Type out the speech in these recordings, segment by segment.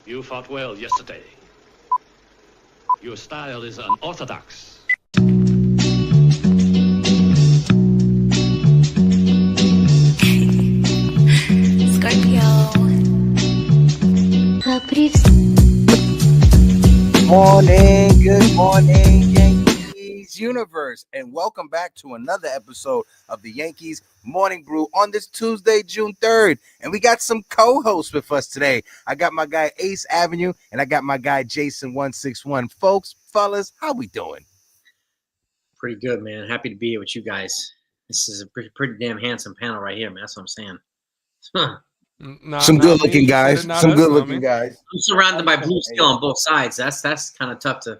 You fought well yesterday. Your style is unorthodox. Scorpio. Good morning, Yankees universe, and welcome back to another episode of the Yankees Morning Brew on this Tuesday, June 3rd. And we got some co-hosts with us today. I got my guy Ace Avenue, and I got my guy Jason 161. Fellas, how we doing? Pretty good, man. Happy to be here with you guys. This is a pretty damn handsome panel right here, man. That's what I'm saying. Some good-looking guys. Some good-looking guys. I'm surrounded by blue steel on both sides. That's kind of tough to.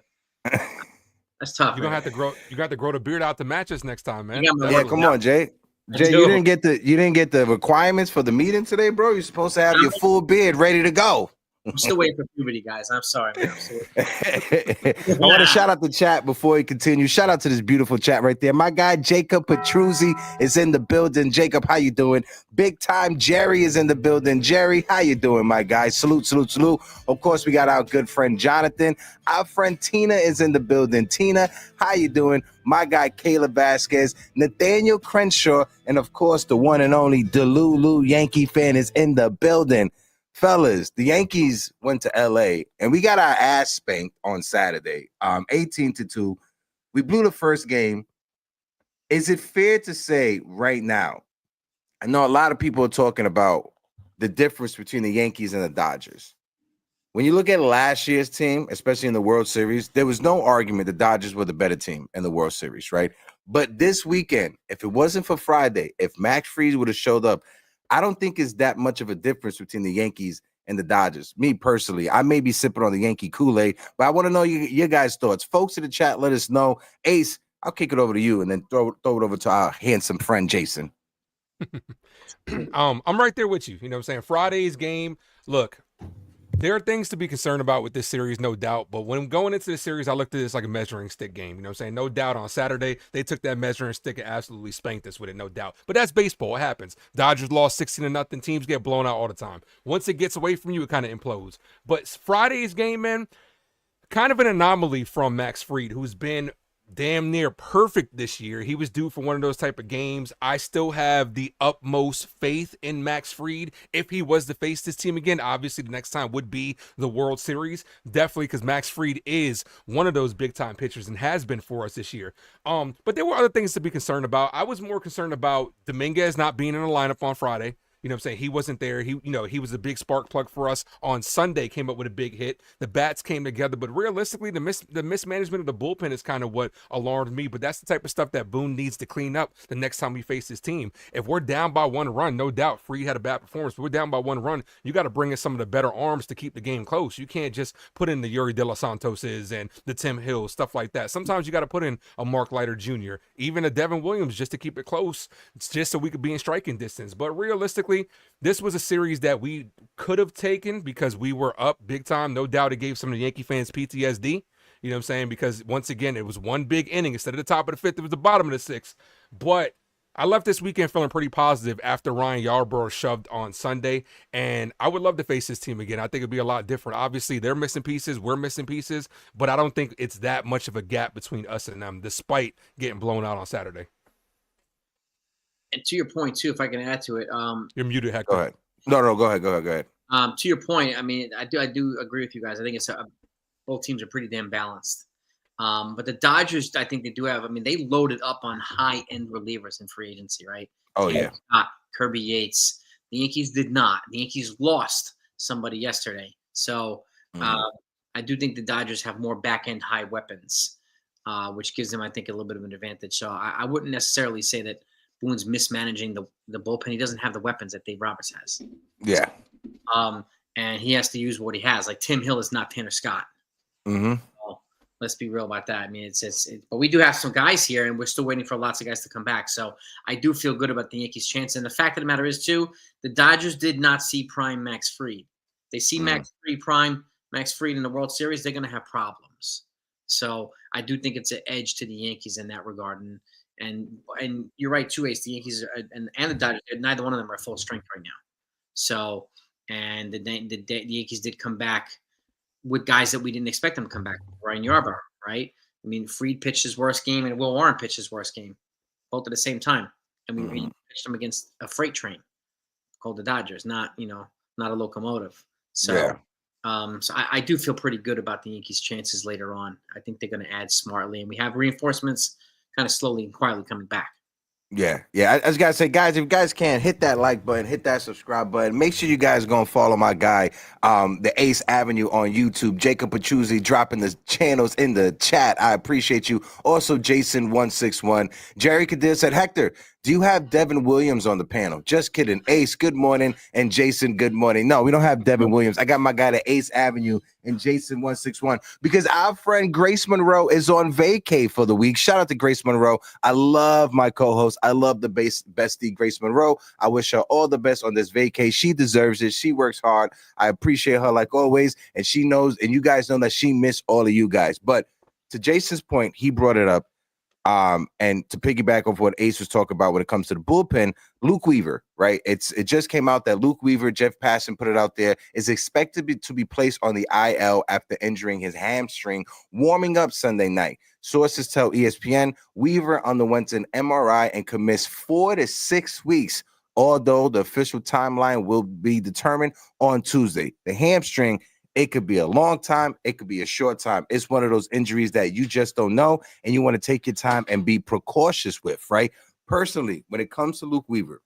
That's tough. You're gonna have to grow. You got to grow the beard out to match us next time, man. Yeah, come on, Jay. Jay, you didn't get the requirements for the meeting today, bro. You're supposed to have your full beard ready to go. I'm still waiting for puberty, guys. I'm sorry, man. I want to shout out the chat before we continue. Shout out to this beautiful chat right there. My guy Jacob Petruzzi is in the building. Jacob, how you doing? Big time Jerry is in the building. Jerry, how you doing, my guy? Salute, salute, salute. Of course, we got our good friend Jonathan. Our friend Tina is in the building. Tina, how you doing? My guy Caleb Vasquez, Nathaniel Crenshaw, and of course, the one and only Delulu Yankee fan is in the building. Fellas, the Yankees went to LA and we got our ass spanked on Saturday, 18-2. We blew the first game. Is it fair to say right now, I know a lot of people are talking about the difference between the Yankees and the Dodgers. When you look at last year's team, especially in the World Series, there was no argument the Dodgers were the better team in the World Series, right? But this weekend, if it wasn't for Friday, if Max Fried would have showed up, I don't think it's that much of a difference between the Yankees and the Dodgers. Me personally, I may be sipping on the Yankee Kool-Aid, but I want to know your guys' thoughts. Folks in the chat, let us know. Ace, I'll kick it over to you and then throw it over to our handsome friend Jason. I'm right there with you. You know what I'm saying? Friday's game, look, there are things to be concerned about with this series, no doubt. But when going into the series, I looked at this like a measuring stick game. You know what I'm saying? No doubt on Saturday, they took that measuring stick and absolutely spanked us with it, no doubt. But that's baseball. It happens. Dodgers lost 16-0. Teams get blown out all the time. Once it gets away from you, it kind of implodes. But Friday's game, man, kind of an anomaly from Max Fried, who's been damn near perfect this year. He was due for one of those type of games. I still have the utmost faith in Max Fried. If he was to face this team again, obviously the next time would be the World Series. Definitely, because Max Fried is one of those big time pitchers and has been for us this year. But there were other things to be concerned about. I was more concerned about Dominguez not being in the lineup on Friday. You know what I'm saying? He wasn't there. He was a big spark plug for us on Sunday, came up with a big hit. The bats came together, but realistically, the mismanagement of the bullpen is kind of what alarmed me. But that's the type of stuff that Boone needs to clean up the next time we face his team. If we're down by one run, no doubt, Fried had a bad performance, but we're down by one run, you got to bring in some of the better arms to keep the game close. You can't just put in the Yuri De Los Santoses and the Tim Hills, stuff like that. Sometimes you got to put in a Mark Leiter Jr., even a Devin Williams, just to keep it close, just so we could be in striking distance. But realistically, this was a series that we could have taken because we were up big time. No doubt it gave some of the Yankee fans PTSD. You know what I'm saying? Because once again, it was one big inning. Instead of the top of the fifth, it was the bottom of the sixth. But I left this weekend feeling pretty positive after Ryan Yarbrough shoved on Sunday. And I would love to face this team again. I think it'd be a lot different. Obviously, they're missing pieces. We're missing pieces. But I don't think it's that much of a gap between us and them, despite getting blown out on Saturday. And to your point too, if I can add to it, You're muted, Hector. Go ahead. No, go ahead. To your point, I mean, I do agree with you guys. I think it's both teams are pretty damn balanced. But the Dodgers, I think they do have. I mean, they loaded up on high-end relievers in free agency, right? Oh yeah, Kirby Yates. The Yankees did not. The Yankees lost somebody yesterday, so I do think the Dodgers have more back-end high weapons, which gives them, I think, a little bit of an advantage. So I wouldn't necessarily say that Boone's mismanaging the bullpen. He doesn't have the weapons that Dave Roberts has. Yeah. And he has to use what he has. Like Tim Hill is not Tanner Scott. Mm-hmm. So let's be real about that. I mean, but we do have some guys here, and we're still waiting for lots of guys to come back. So I do feel good about the Yankees' chance. And the fact of the matter is, too, the Dodgers did not see prime Max Fried. They see Max Fried in the World Series, they're going to have problems. So I do think it's an edge to the Yankees in that regard. And you're right too, Ace. The Yankees and the Dodgers, neither one of them are full strength right now. So and the Yankees did come back with guys that we didn't expect them to come back. Ryan Yarbrough, right? I mean, Fried pitched his worst game, and Will Warren pitched his worst game, both at the same time, and we pitched them against a freight train called the Dodgers, not a locomotive. So. Yeah. So I do feel pretty good about the Yankees' chances later on. I think they're going to add smartly, and we have reinforcements kind of slowly and quietly coming back. Yeah. I just gotta say, guys, if you guys can hit that like button, hit that subscribe button. Make sure you guys gonna follow my guy, the Ace Avenue on YouTube, Jacob Petruzzi, dropping the channels in the chat. I appreciate you. Also, Jason161. Jerry Kadir said, Hector, do you have Devin Williams on the panel? Just kidding. Ace, good morning, and Jason, good morning. No, we don't have Devin Williams. I got my guy to Ace Avenue and Jason161 because our friend Grace Monroe is on vacay for the week. Shout out to Grace Monroe. I love my co-host. I love the bestie Grace Monroe. I wish her all the best on this vacay. She deserves it. She works hard. I appreciate her like always, and she knows, and you guys know that she missed all of you guys. But to Jason's point, he brought it up. And to piggyback off what Ace was talking about when it comes to the bullpen, Luke Weaver, right? It just came out that Luke Weaver, Jeff Passan put it out there, is expected to be placed on the IL after injuring his hamstring, warming up Sunday night. Sources tell ESPN Weaver underwent an MRI and could miss 4 to 6 weeks, although the official timeline will be determined on Tuesday. The hamstring, it could be a long time. It could be a short time. It's one of those injuries that you just don't know, and you want to take your time and be precautious with, right? Personally, when it comes to Luke Weaver,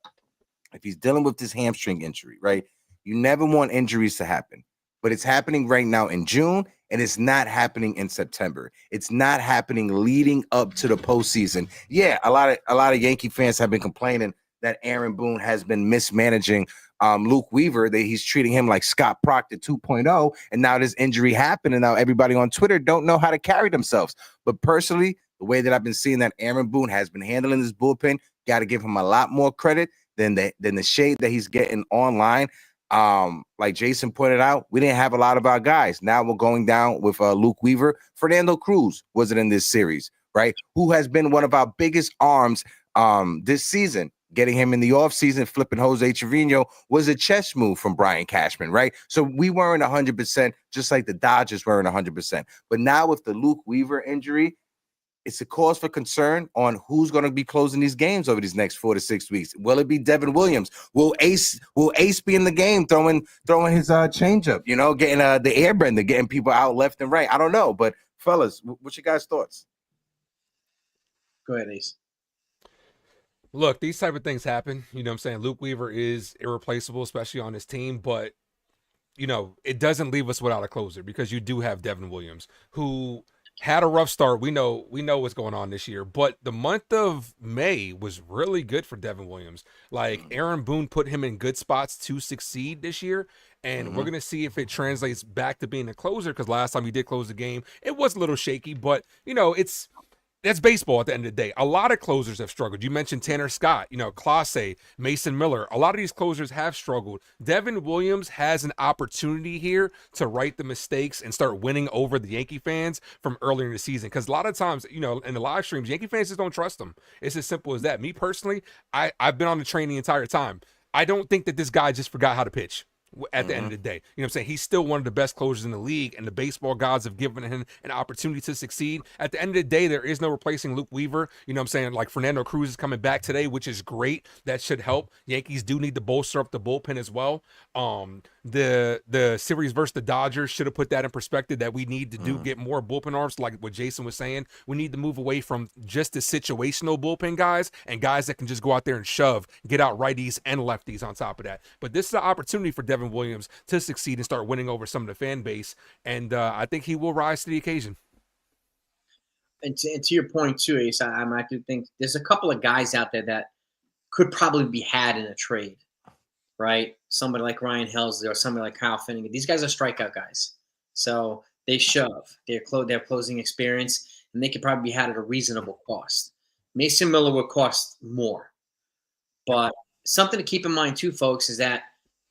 if he's dealing with this hamstring injury, right, you never want injuries to happen. But it's happening right now in June, and it's not happening in September. It's not happening leading up to the postseason. Yeah, a lot of Yankee fans have been complaining that Aaron Boone has been mismanaging Luke Weaver, that he's treating him like Scott Proctor 2.0, and now this injury happened, and now everybody on Twitter don't know how to carry themselves. But personally, the way that I've been seeing that Aaron Boone has been handling this bullpen, got to give him a lot more credit than the shade that he's getting online. Like Jason pointed out, we didn't have a lot of our guys. Now we're going down with Luke Weaver. Fernando Cruz wasn't in this series, right? Who has been one of our biggest arms this season. Getting him in the offseason, flipping Jose Trevino was a chess move from Brian Cashman, right? So we weren't 100%, just like the Dodgers weren't 100%. But now with the Luke Weaver injury, it's a cause for concern on who's going to be closing these games over these next 4 to 6 weeks. Will it be Devin Williams? Will Ace be in the game throwing his changeup, getting the airbender, getting people out left and right? I don't know. But fellas, what's your guys' thoughts? Go ahead, Ace. Look, these type of things happen. You know what I'm saying? Luke Weaver is irreplaceable, especially on his team. But, it doesn't leave us without a closer because you do have Devin Williams, who had a rough start. We know what's going on this year. But the month of May was really good for Devin Williams. Like, Aaron Boone put him in good spots to succeed this year. And we're going to see if it translates back to being a closer, because last time he did close the game, it was a little shaky. But, that's baseball at the end of the day. A lot of closers have struggled. You mentioned Tanner Scott, Clase, Mason Miller. A lot of these closers have struggled. Devin Williams has an opportunity here to right the mistakes and start winning over the Yankee fans from earlier in the season. Because a lot of times, in the live streams, Yankee fans just don't trust him. It's as simple as that. Me personally, I've been on the train the entire time. I don't think that this guy just forgot how to pitch at the end of the day. You know what I'm saying? He's still one of the best closers in the league, and the baseball gods have given him an opportunity to succeed. At the end of the day, there is no replacing Luke Weaver. You know what I'm saying? Like, Fernando Cruz is coming back today, which is great. That should help. Yankees do need to bolster up the bullpen as well. The series versus the Dodgers should have put that in perspective, that we need to get more bullpen arms, like what Jason was saying. We need to move away from just the situational bullpen guys and guys that can just go out there and shove, get out righties and lefties on top of that. But this is an opportunity for Devin Williams to succeed and start winning over some of the fan base, and I think he will rise to the occasion. And to your point too, Ace, I do think there's a couple of guys out there that could probably be had in a trade, right? Somebody like Ryan Helsley or somebody like Kyle Finnegan. These guys are strikeout guys, so they shove. They have closing experience, and they could probably be had at a reasonable cost. Mason Miller would cost more, but something to keep in mind too, folks, is that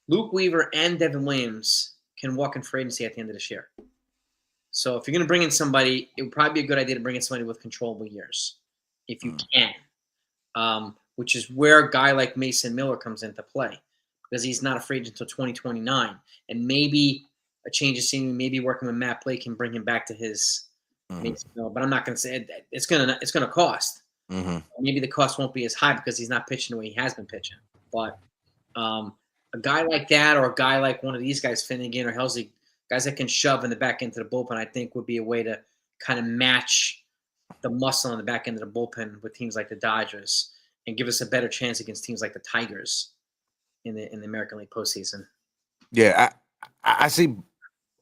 Luke Weaver and Devin Williams can walk in free agency at the end of this year. So if you're going to bring in somebody, it would probably be a good idea to bring in somebody with controllable years, if you can, which is where a guy like Mason Miller comes into play. because he's not a free agent until 2029. And maybe a change of scenery, maybe working with Matt Blake can bring him back to his but I'm not going to say it. It's going to cost. Maybe the cost won't be as high because he's not pitching the way he has been pitching. But a guy like that, or a guy like one of these guys, Finnegan or Helsley, guys that can shove in the back end of the bullpen, I think would be a way to kind of match the muscle in the back end of the bullpen with teams like the Dodgers and give us a better chance against teams like the Tigers in the American League postseason. Yeah, I see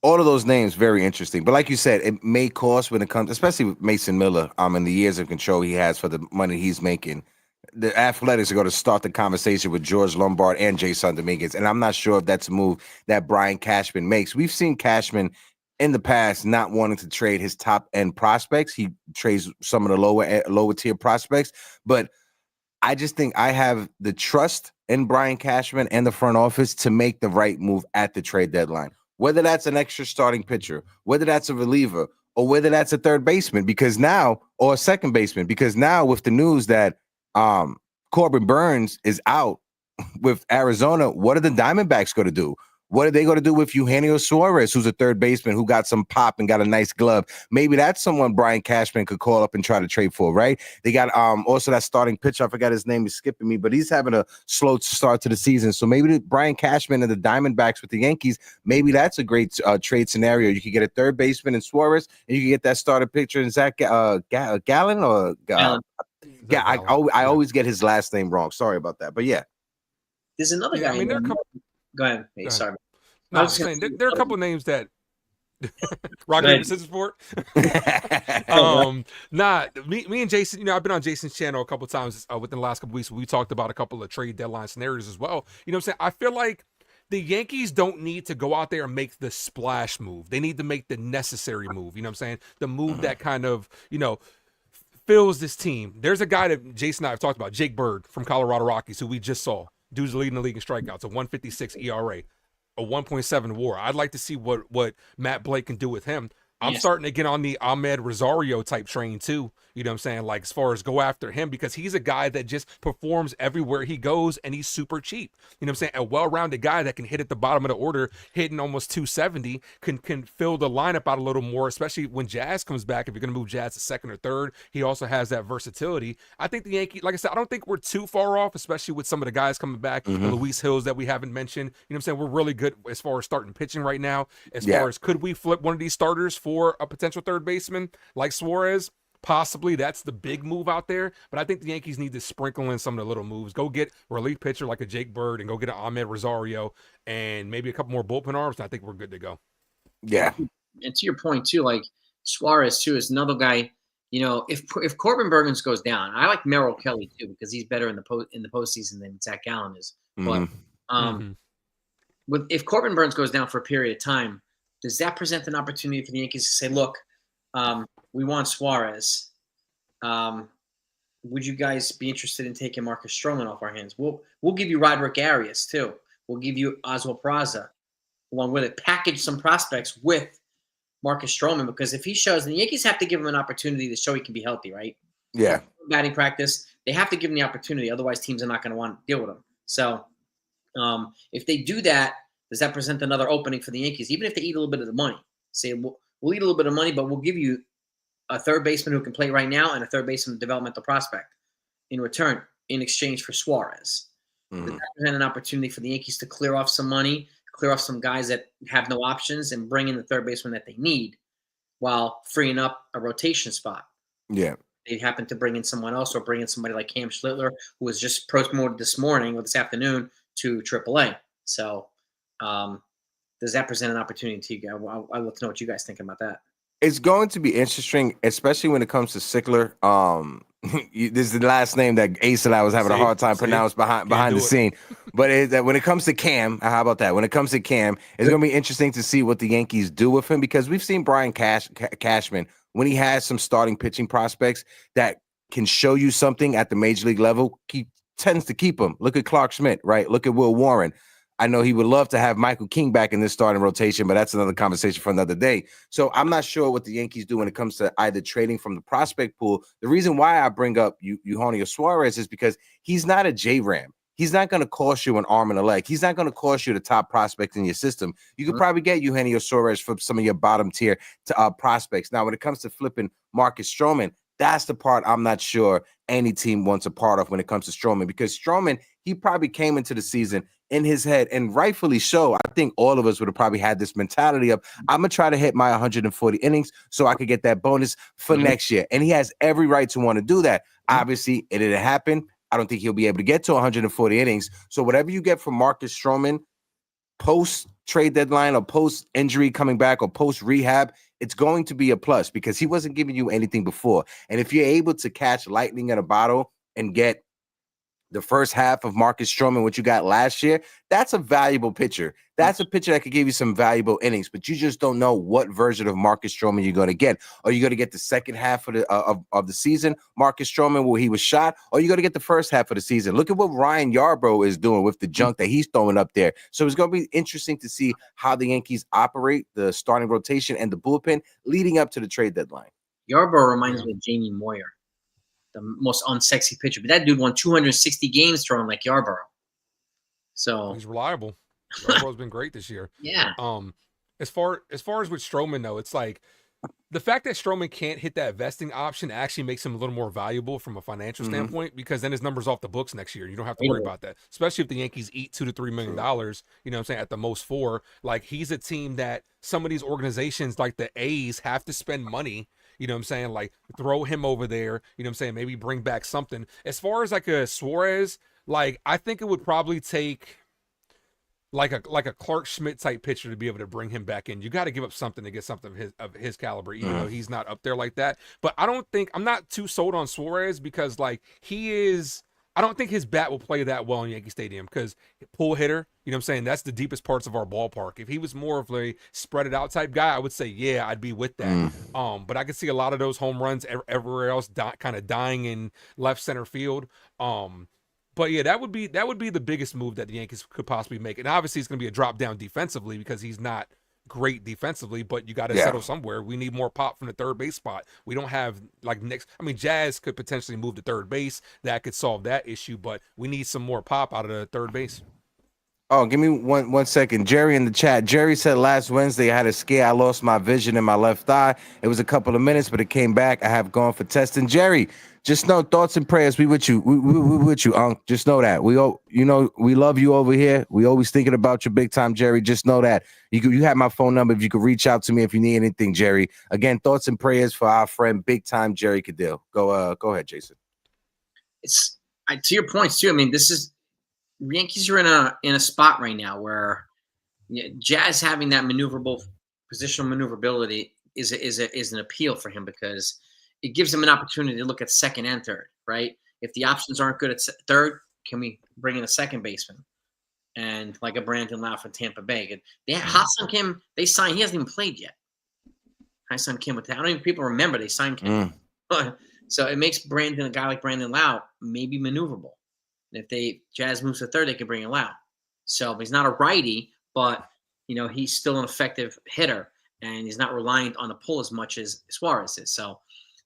all of those names very interesting. But like you said, it may cost when it comes, especially with Mason Miller, in the years of control he has for the money he's making. The Athletics are going to start the conversation with George Lombard and Jason Dominguez. And I'm not sure if that's a move that Brian Cashman makes. We've seen Cashman in the past not wanting to trade his top end prospects. He trades some of the lower tier prospects. But I just think I have the trust in Brian Cashman and the front office to make the right move at the trade deadline. Whether that's an extra starting pitcher, whether that's a reliever, or whether that's a third baseman, because now, or a second baseman, because now with the news that Corbin Burns is out with Arizona, what are the Diamondbacks going to do? What are they going to do with Eugenio Suarez, who's a third baseman who got some pop and got a nice glove? Maybe that's someone Brian Cashman could call up and try to trade for, right? They got also that starting pitcher. I forgot his name is skipping me, but he's having a slow start to the season. So maybe Brian Cashman and the Diamondbacks with the Yankees, maybe that's a great trade scenario. You could get a third baseman in Suarez, and you can get that starting pitcher in Zach Gallen or Gallen. Yeah, I always get his last name wrong. Sorry about that, but yeah. There's another guy. I mean, Go ahead. Hey, sorry. No, I was saying there are a couple of names that Rocket Paper Scissors Sport. Me and Jason, I've been on Jason's channel a couple of times within the last couple of weeks. We talked about a couple of trade deadline scenarios as well. You know what I'm saying? I feel like the Yankees don't need to go out there and make the splash move. They need to make the necessary move. You know what I'm saying? The move that kind of, fills this team. There's a guy that Jason and I have talked about, Jake Bird from Colorado Rockies, who we just saw. Dude's leading the league in strikeouts, a 156 ERA, a 1.7 WAR. I'd like to see what Matt Blake can do with him. I'm starting to get on the Ahmed Rosario type train too. You know what I'm saying? Like, as far as go after him, because he's a guy that just performs everywhere he goes, and he's super cheap. You know what I'm saying? A well-rounded guy that can hit at the bottom of the order, hitting almost 270, can fill the lineup out a little more, especially when Jazz comes back. If you're going to move Jazz to second or third, he also has that versatility. I think the Yankees, like I said, I don't think we're too far off, especially with some of the guys coming back, the Luis Hills that we haven't mentioned. You know what I'm saying? We're really good as far as starting pitching right now. As far as could we flip one of these starters for a potential third baseman like Suarez? Possibly. That's the big move out there, but I think the Yankees need to sprinkle in some of the little moves. Go get a relief pitcher like a Jake Bird and go get an Ahmed Rosario and maybe a couple more bullpen arms, and I think we're good to go. Yeah. And to your point too, like Suarez too is another guy. If Corbin Burns goes down, I like Merrill Kelly too because he's better in the postseason than Zach Gallen is. But if Corbin Burns goes down for a period of time, does that present an opportunity for the Yankees to say, look, we want Suarez. Would you guys be interested in taking Marcus Stroman off our hands? We'll give you Roderick Arias too. We'll give you Oswald Peraza along with it. Package some prospects with Marcus Stroman because if he shows, the Yankees have to give him an opportunity to show he can be healthy, right? Yeah. Batting practice, they have to give him the opportunity. Otherwise, teams are not going to want to deal with him. So, if they do that, does that present another opening for the Yankees? Even if they eat a little bit of the money, say we'll eat a little bit of money, but we'll give you a third baseman who can play right now and a third baseman developmental prospect in return in exchange for Suarez. Does that present an opportunity for the Yankees to clear off some money, clear off some guys that have no options, and bring in the third baseman that they need while freeing up a rotation spot? Yeah. They happen to bring in someone else or bring in somebody like Cam Schlittler, who was just promoted this morning or this afternoon to AAA. So does that present an opportunity to you guys? I'd love to know what you guys think about that. It's going to be interesting, especially when it comes to Sickler. This is the last name that Ace and I was having a hard time pronouncing behind the scene. But when it comes to Cam, how about that? When it comes to Cam, it's going to be interesting to see what the Yankees do with him because we've seen Brian Cashman, when he has some starting pitching prospects that can show you something at the major league level, he tends to keep them. Look at Clark Schmidt, right? Look at Will Warren. I know he would love to have Michael King back in this starting rotation, but that's another conversation for another day. So I'm not sure what the Yankees do when it comes to either trading from the prospect pool. The reason why I bring up Eugenio Suarez is because he's not a J-Ram. he's not going to cost you an arm and a leg. He's not going to cost you the top prospect in your system. You could probably get Eugenio Suarez from some of your bottom tier to prospects. Now, when it comes to flipping Marcus Stroman, that's the part I'm not sure any team wants a part of when it comes to Stroman, because Stroman, he probably came into the season in his head, and rightfully so. I think all of us would have probably had this mentality of, I'm going to try to hit my 140 innings so I could get that bonus for next year. And he has every right to want to do that. Obviously, it didn't happen. I don't think he'll be able to get to 140 innings. So whatever you get from Marcus Stroman post-trade deadline or post-injury coming back or post-rehab, it's going to be a plus because he wasn't giving you anything before. And if you're able to catch lightning in a bottle and get the first half of Marcus Stroman, what you got last year, that's a valuable pitcher. That's a pitcher that could give you some valuable innings, but you just don't know what version of Marcus Stroman you're going to get. Are you going to get the second half of the season, Marcus Stroman, where he was shot, or are you going to get the first half of the season? Look at what Ryan Yarbrough is doing with the junk that he's throwing up there. So it's going to be interesting to see how the Yankees operate the starting rotation and the bullpen leading up to the trade deadline. Yarbrough reminds me of Jamie Moyer, the most unsexy pitcher, but that dude won 260 games throwing like Yarbrough. So he's reliable. Yarbrough's been great this year. Yeah. As far as with Stroman though, it's like the fact that Stroman can't hit that vesting option actually makes him a little more valuable from a financial standpoint, because then his number's off the books next year. You don't have to worry about that, especially if the Yankees eat $2 to $3 million. You know what I'm saying? At the most $4 million. Like, he's a team that some of these organizations, like the A's, have to spend money. You know what I'm saying? Like, throw him over there. You know what I'm saying? Maybe bring back something. As far as like a Suarez, like, I think it would probably take like a Clark Schmidt type pitcher to be able to bring him back in. You got to give up something to get something of his caliber, even though he's not up there like that. But I'm not too sold on Suarez because, like, I don't think his bat will play that well in Yankee Stadium because pull hitter, you know what I'm saying? That's the deepest parts of our ballpark. If he was more of a spread it out type guy, I would say, yeah, I'd be with that. But I could see a lot of those home runs everywhere else kind of dying in left center field. But yeah, that would be the biggest move that the Yankees could possibly make. And obviously it's going to be a drop down defensively because he's not great defensively, but you got to settle somewhere. We need more pop from the third base spot. We don't have Jazz could potentially move to third base. That could solve that issue, but we need some more pop out of the third base. Oh, give me one second. Jerry in the chat. Jerry said last Wednesday I had a scare. I lost my vision in my left eye. It was a couple of minutes, but it came back. I have gone for testing. Jerry, just know thoughts and prayers. We with you. We with you, Unc. Just know that. We love you over here. We always thinking about you big time, Jerry. Just know that. You have my phone number if you could reach out to me if you need anything, Jerry. Again, thoughts and prayers for our friend big time Jerry Cadell. Go ahead, Jason. To your points too. I mean, Yankees are in a spot right now where Jazz having that positional maneuverability is an appeal for him because it gives him an opportunity to look at second and third, right? If the options aren't good at third, can we bring in a second baseman? And like a Brandon Lau from Tampa Bay. Ha-Seong Kim, they signed, he hasn't even played yet. Ha-Seong Kim, I don't even people remember they signed Kim. So it makes a guy like Brandon Lau maybe maneuverable. If Jazz moves to third, they can bring in Lau. So he's not a righty, but he's still an effective hitter, and he's not reliant on the pull as much as Suarez is. So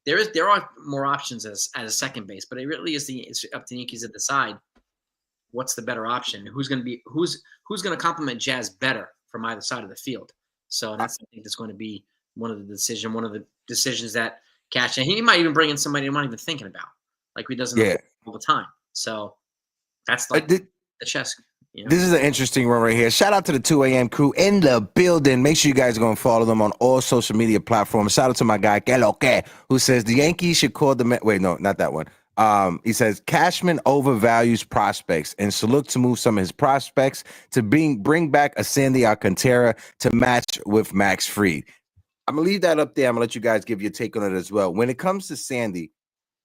there are more options as a second base, but it really is it's up to the Yankees to decide what's the better option, who's going to complement Jazz better from either side of the field. So I think that's going to be one of the decisions that Cash, and he might even bring in somebody I'm not even thinking about, like he does all the time. So that's like the chess. This is an interesting one right here. Shout out to the 2 a.m. crew in the building. Make sure you guys go and follow them on all social media platforms. Shout out to my guy, Que, who says the Yankees should call the – wait, no, not that one. He says Cashman overvalues prospects and should look to move some of his prospects to bring back a Sandy Alcantara to match with Max Fried. I'm going to leave that up there. I'm going to let you guys give your take on it as well. When it comes to Sandy,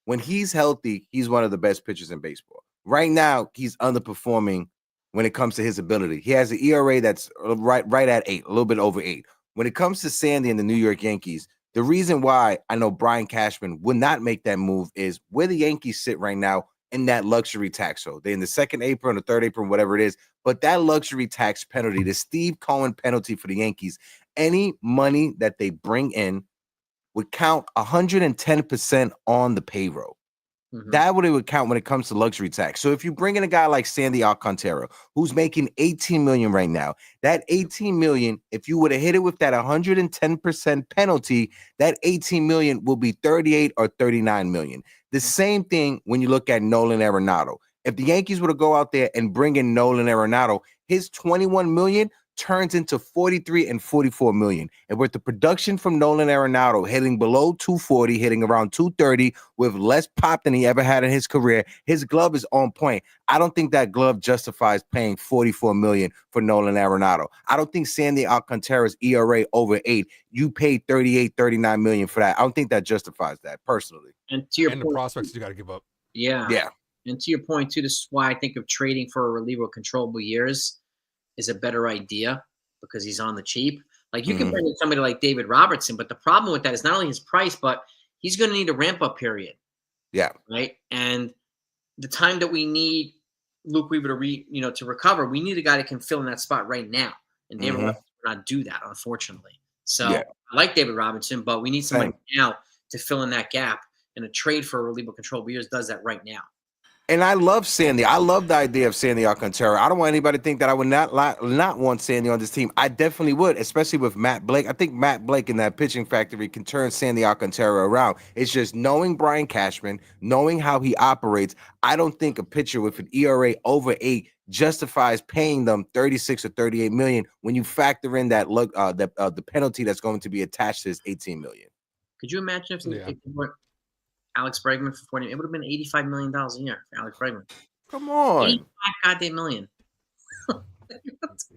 when he's healthy, he's one of the best pitchers in baseball. Right now, he's underperforming when it comes to his ability. He has an ERA that's right at 8, a little bit over 8. When it comes to Sandy and the New York Yankees, the reason why I know Brian Cashman would not make that move is where the Yankees sit right now in that luxury tax. So they're in the second apron, the third apron, whatever it is. But that luxury tax penalty, the Steve Cohen penalty for the Yankees, any money that they bring in would count 110% on the payroll. That would it would count when it comes to luxury tax. So if you bring in a guy like Sandy Alcantara, who's making 18 million right now, that 18 million, if you would have hit it with that 110% penalty, that 18 million will be 38 or 39 million. The same thing when you look at Nolan Arenado. If the Yankees were to go out there and bring in Nolan Arenado, his 21 million turns into 43 and 44 million. And with the production from Nolan Arenado hitting below 240, hitting around 230 with less pop than he ever had in his career, his glove is on point. I don't think that glove justifies paying 44 million for Nolan Arenado. I don't think Sandy Alcantara's ERA over 8, you paid 38, 39 million for that. I don't think that justifies that personally. And to your point, the prospects you got to give up. Yeah. And to your point too, this is why I think of trading for a reliever with controllable years is a better idea because he's on the cheap. Like you can bring in somebody like David Robertson, but the problem with that is not only his price, but he's going to need a ramp-up period. Yeah. Right. And the time that we need Luke Weaver to recover, we need a guy that can fill in that spot right now. And David Robertson will not do that, unfortunately. So I like David Robinson, but we need somebody now to fill in that gap. And a trade for a reliever control years does that right now. And I love Sandy. I love the idea of Sandy Alcantara. I don't want anybody to think that I would not want Sandy on this team. I definitely would, especially with Matt Blake. I think Matt Blake in that pitching factory can turn Sandy Alcantara around. It's just knowing Brian Cashman, knowing how he operates. I don't think a pitcher with an ERA over 8 justifies paying them 36 or 38 million when you factor in that the penalty that's going to be attached to his 18 million. Could you imagine if they were Alex Bregman for 40? It would have been $85 million a year for Alex Bregman. Come on. 85 goddamn million.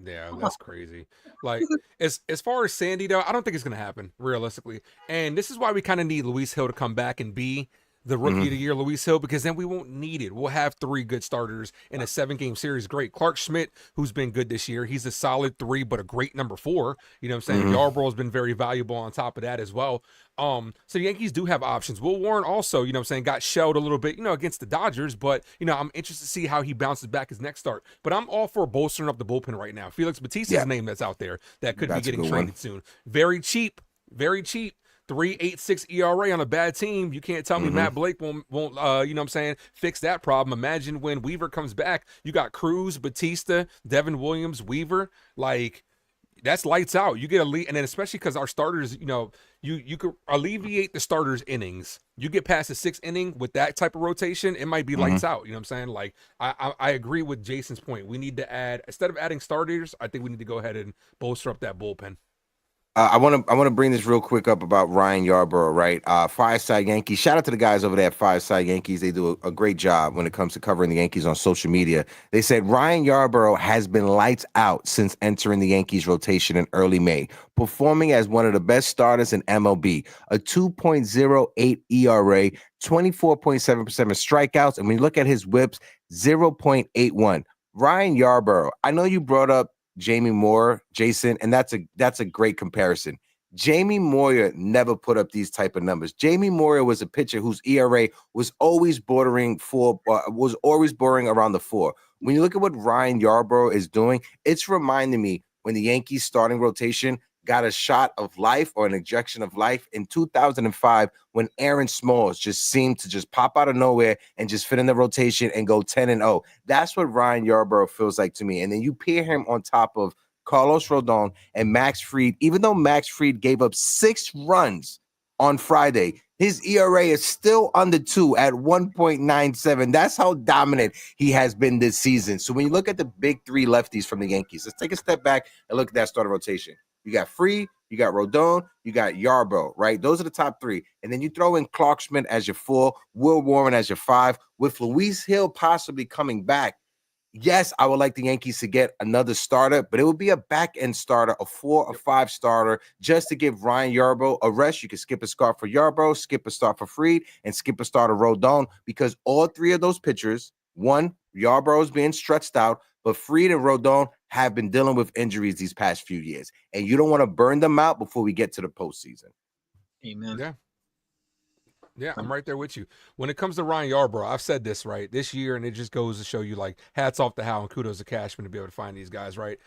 Yeah, that's crazy. Like, as far as Sandy, though, I don't think it's going to happen, realistically. And this is why we kind of need Luis Hill to come back and be the rookie of the year, Luis Hill, because then we won't need it. We'll have 3 good starters in a 7-game series. Great. Clark Schmidt, who's been good this year, he's a solid 3, but a great number 4. You know what I'm saying? Yarbrough has been very valuable on top of that as well. So the Yankees do have options. Will Warren also, you know what I'm saying, got shelled a little bit, against the Dodgers, but, I'm interested to see how he bounces back his next start. But I'm all for bolstering up the bullpen right now. Felix Bautista's name that's out there that could be getting traded soon. Very cheap. Very cheap. 3.86 ERA on a bad team. You can't tell me Matt Blake won't you know what I'm saying, fix that problem. Imagine when Weaver comes back, you got Cruz, Bautista, Devin Williams, Weaver. Like, that's lights out. You get a lead, and then especially because our starters, you could alleviate the starters' innings. You get past the 6th inning with that type of rotation, it might be lights out. You know what I'm saying? Like, I agree with Jason's point. We need to add, instead of adding starters, I think we need to go ahead and bolster up that bullpen. I want to bring this real quick up about Ryan Yarbrough, right? Fireside Yankees. Shout out to the guys over there at Fireside Yankees. They do a great job when it comes to covering the Yankees on social media. They said Ryan Yarbrough has been lights out since entering the Yankees rotation in early May, performing as one of the best starters in MLB. A 2.08 ERA, 24.7% of strikeouts, and when you look at his whips, 0.81. Ryan Yarbrough, I know you brought up Jamie Moore, Jason, and that's a great comparison. Jamie Moyer never put up these type of numbers. Jamie Moyer was a pitcher whose ERA was always bordering around the 4. When you look at what Ryan Yarbrough is doing, it's reminding me when the Yankees starting rotation got a shot of life or an injection of life in 2005 when Aaron Smalls just seemed to just pop out of nowhere and just fit in the rotation and go 10-0. That's what Ryan Yarbrough feels like to me. And then you pair him on top of Carlos Rodon and Max Fried. Even though Max Fried gave up 6 runs on Friday, his ERA is still under 2 at 1.97. That's how dominant he has been this season. So when you look at the big 3 lefties from the Yankees, let's take a step back and look at that starting rotation. You got Fried, you got Rodon, you got Yarbrough, right? Those are the top 3. And then you throw in Clark Schmidt as your 4, Will Warren as your 5, with Luis Hill possibly coming back. Yes, I would like the Yankees to get another starter, but it would be a back-end starter, a 4 or 5 starter, just to give Ryan Yarbrough a rest. You can skip a start for Yarbrough, skip a start for Fried, and skip a start of Rodon, because all 3 of those pitchers, one, Yarbrough is being stretched out, but Fried and Rodon have been dealing with injuries these past few years, and you don't want to burn them out before we get to the postseason. Amen. Yeah, I'm right there with you. When it comes to Ryan Yarbrough, I've said this, right, this year, and it just goes to show you, like, hats off to Hal and kudos to Cashman to be able to find these guys, right?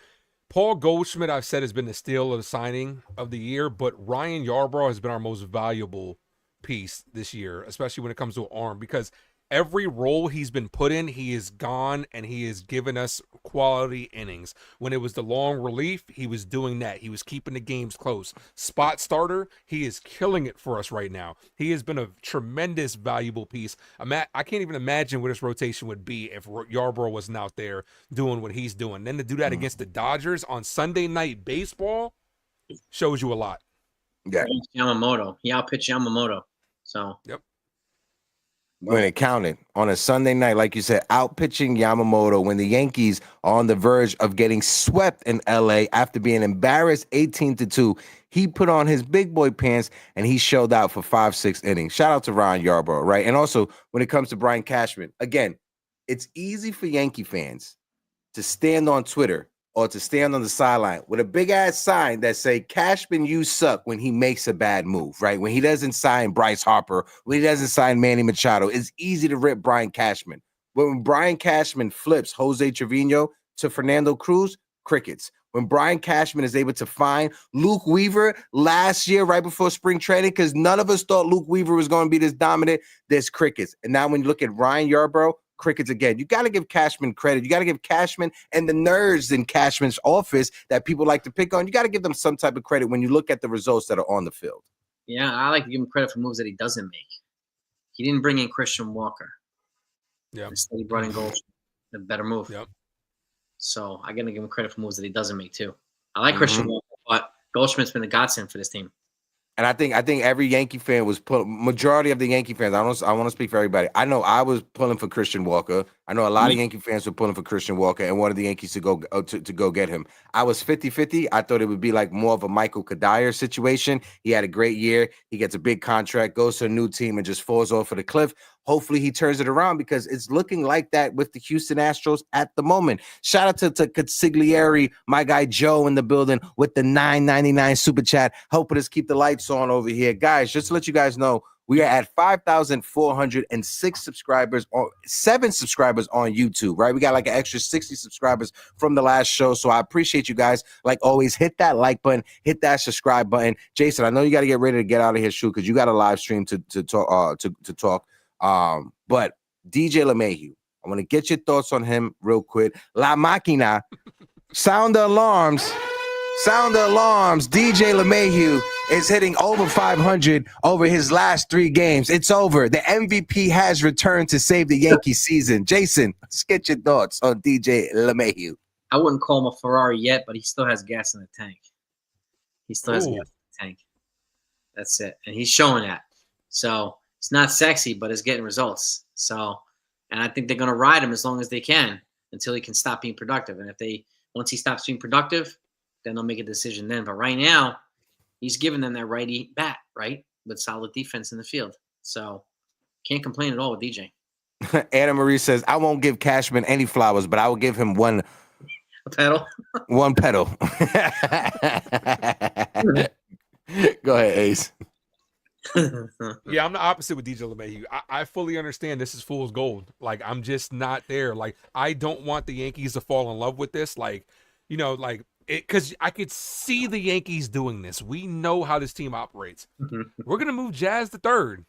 Paul Goldschmidt, I've said, has been the steal of the signing of the year, but Ryan Yarbrough has been our most valuable piece this year, especially when it comes to an arm, because every role he's been put in, he is gone and he has given us quality innings. When it was the long relief, he was doing that. He was keeping the games close. Spot starter, he is killing it for us right now. He has been a tremendous, valuable piece. I can't even imagine what his rotation would be if Yarbrough wasn't out there doing what he's doing. Then to do that against the Dodgers on Sunday Night Baseball shows you a lot. Yeah. Yamamoto. He outpitched Yamamoto. So. Yep. When it counted on a Sunday night, like you said, out pitching Yamamoto when the Yankees are on the verge of getting swept in LA after being embarrassed 18-2. He put on his big boy pants and he showed out for 5-6 innings. Shout out to Ryan Yarbrough, right? And also when it comes to Brian Cashman, again, it's easy for Yankee fans to stand on Twitter or to stand on the sideline with a big ass sign that say Cashman, you suck when he makes a bad move, right? When he doesn't sign Bryce Harper, when he doesn't sign Manny Machado, it's easy to rip Brian Cashman. But when Brian Cashman flips Jose Trevino to Fernando Cruz, crickets. When Brian Cashman is able to find Luke Weaver last year, right before spring training, because none of us thought Luke Weaver was going to be this dominant, there's crickets. And now when you look at Ryan Yarbrough, crickets again. You got to give Cashman credit. You got to give Cashman and the nerds in Cashman's office that people like to pick on. You got to give them some type of credit when you look at the results that are on the field. Yeah, I like to give him credit for moves that he doesn't make. He didn't bring in Christian Walker. Yeah. Instead, he brought in Goldschmidt. A better move. Yep. So I got to give him credit for moves that he doesn't make too. I like Christian Walker, but Goldschmidt's been a godsend for this team. And I think every Yankee fan was majority of the Yankee fans. I want to speak for everybody. I know I was pulling for Christian Walker. I know a lot of Yankee fans were pulling for Christian Walker and wanted the Yankees to go to go get him. I was 50-50. I thought it would be like more of a Michael Kadire situation. He had a great year. He gets a big contract, goes to a new team, and just falls off of the cliff. Hopefully he turns it around because it's looking like that with the Houston Astros at the moment. Shout out to Consigliere, my guy Joe in the building with the $9.99 super chat, helping us keep the lights on over here. Guys, just to let you guys know, we are at 5,406 subscribers, or 7 subscribers on YouTube, right? We got like an extra 60 subscribers from the last show. So I appreciate you guys. Like always, hit that like button, hit that subscribe button. Jason, I know you got to get ready to get out of here, shoot, because you got a live stream to talk. But DJ LeMahieu, I want to get your thoughts on him real quick. La Máquina, sound the alarms. Sound the alarms. DJ LeMahieu is hitting over 500 over his last 3 games. It's over. The MVP has returned to save the Yankees season. Jason, let's get your thoughts on DJ LeMahieu. I wouldn't call him a Ferrari yet, but he still has gas in the tank. He still has gas in the tank. That's it. And he's showing that. So it's not sexy, but it's getting results. So, and I think they're going to ride him as long as they can until he can stop being productive. And once he stops being productive, then they'll make a decision then. But right now, he's giving them that righty bat, right, with solid defense in the field. So can't complain at all with DJ. Anna Marie says, I won't give Cashman any flowers, but I will give him one pedal. One pedal. Go ahead, Ace. Yeah, I'm the opposite with DJ LeMahieu. I fully understand this is fool's gold. Like, I'm just not there. Like, I don't want the Yankees to fall in love with this. Like, you know, like, because I could see the Yankees doing this. We know how this team operates. We're going to move Jazz to third.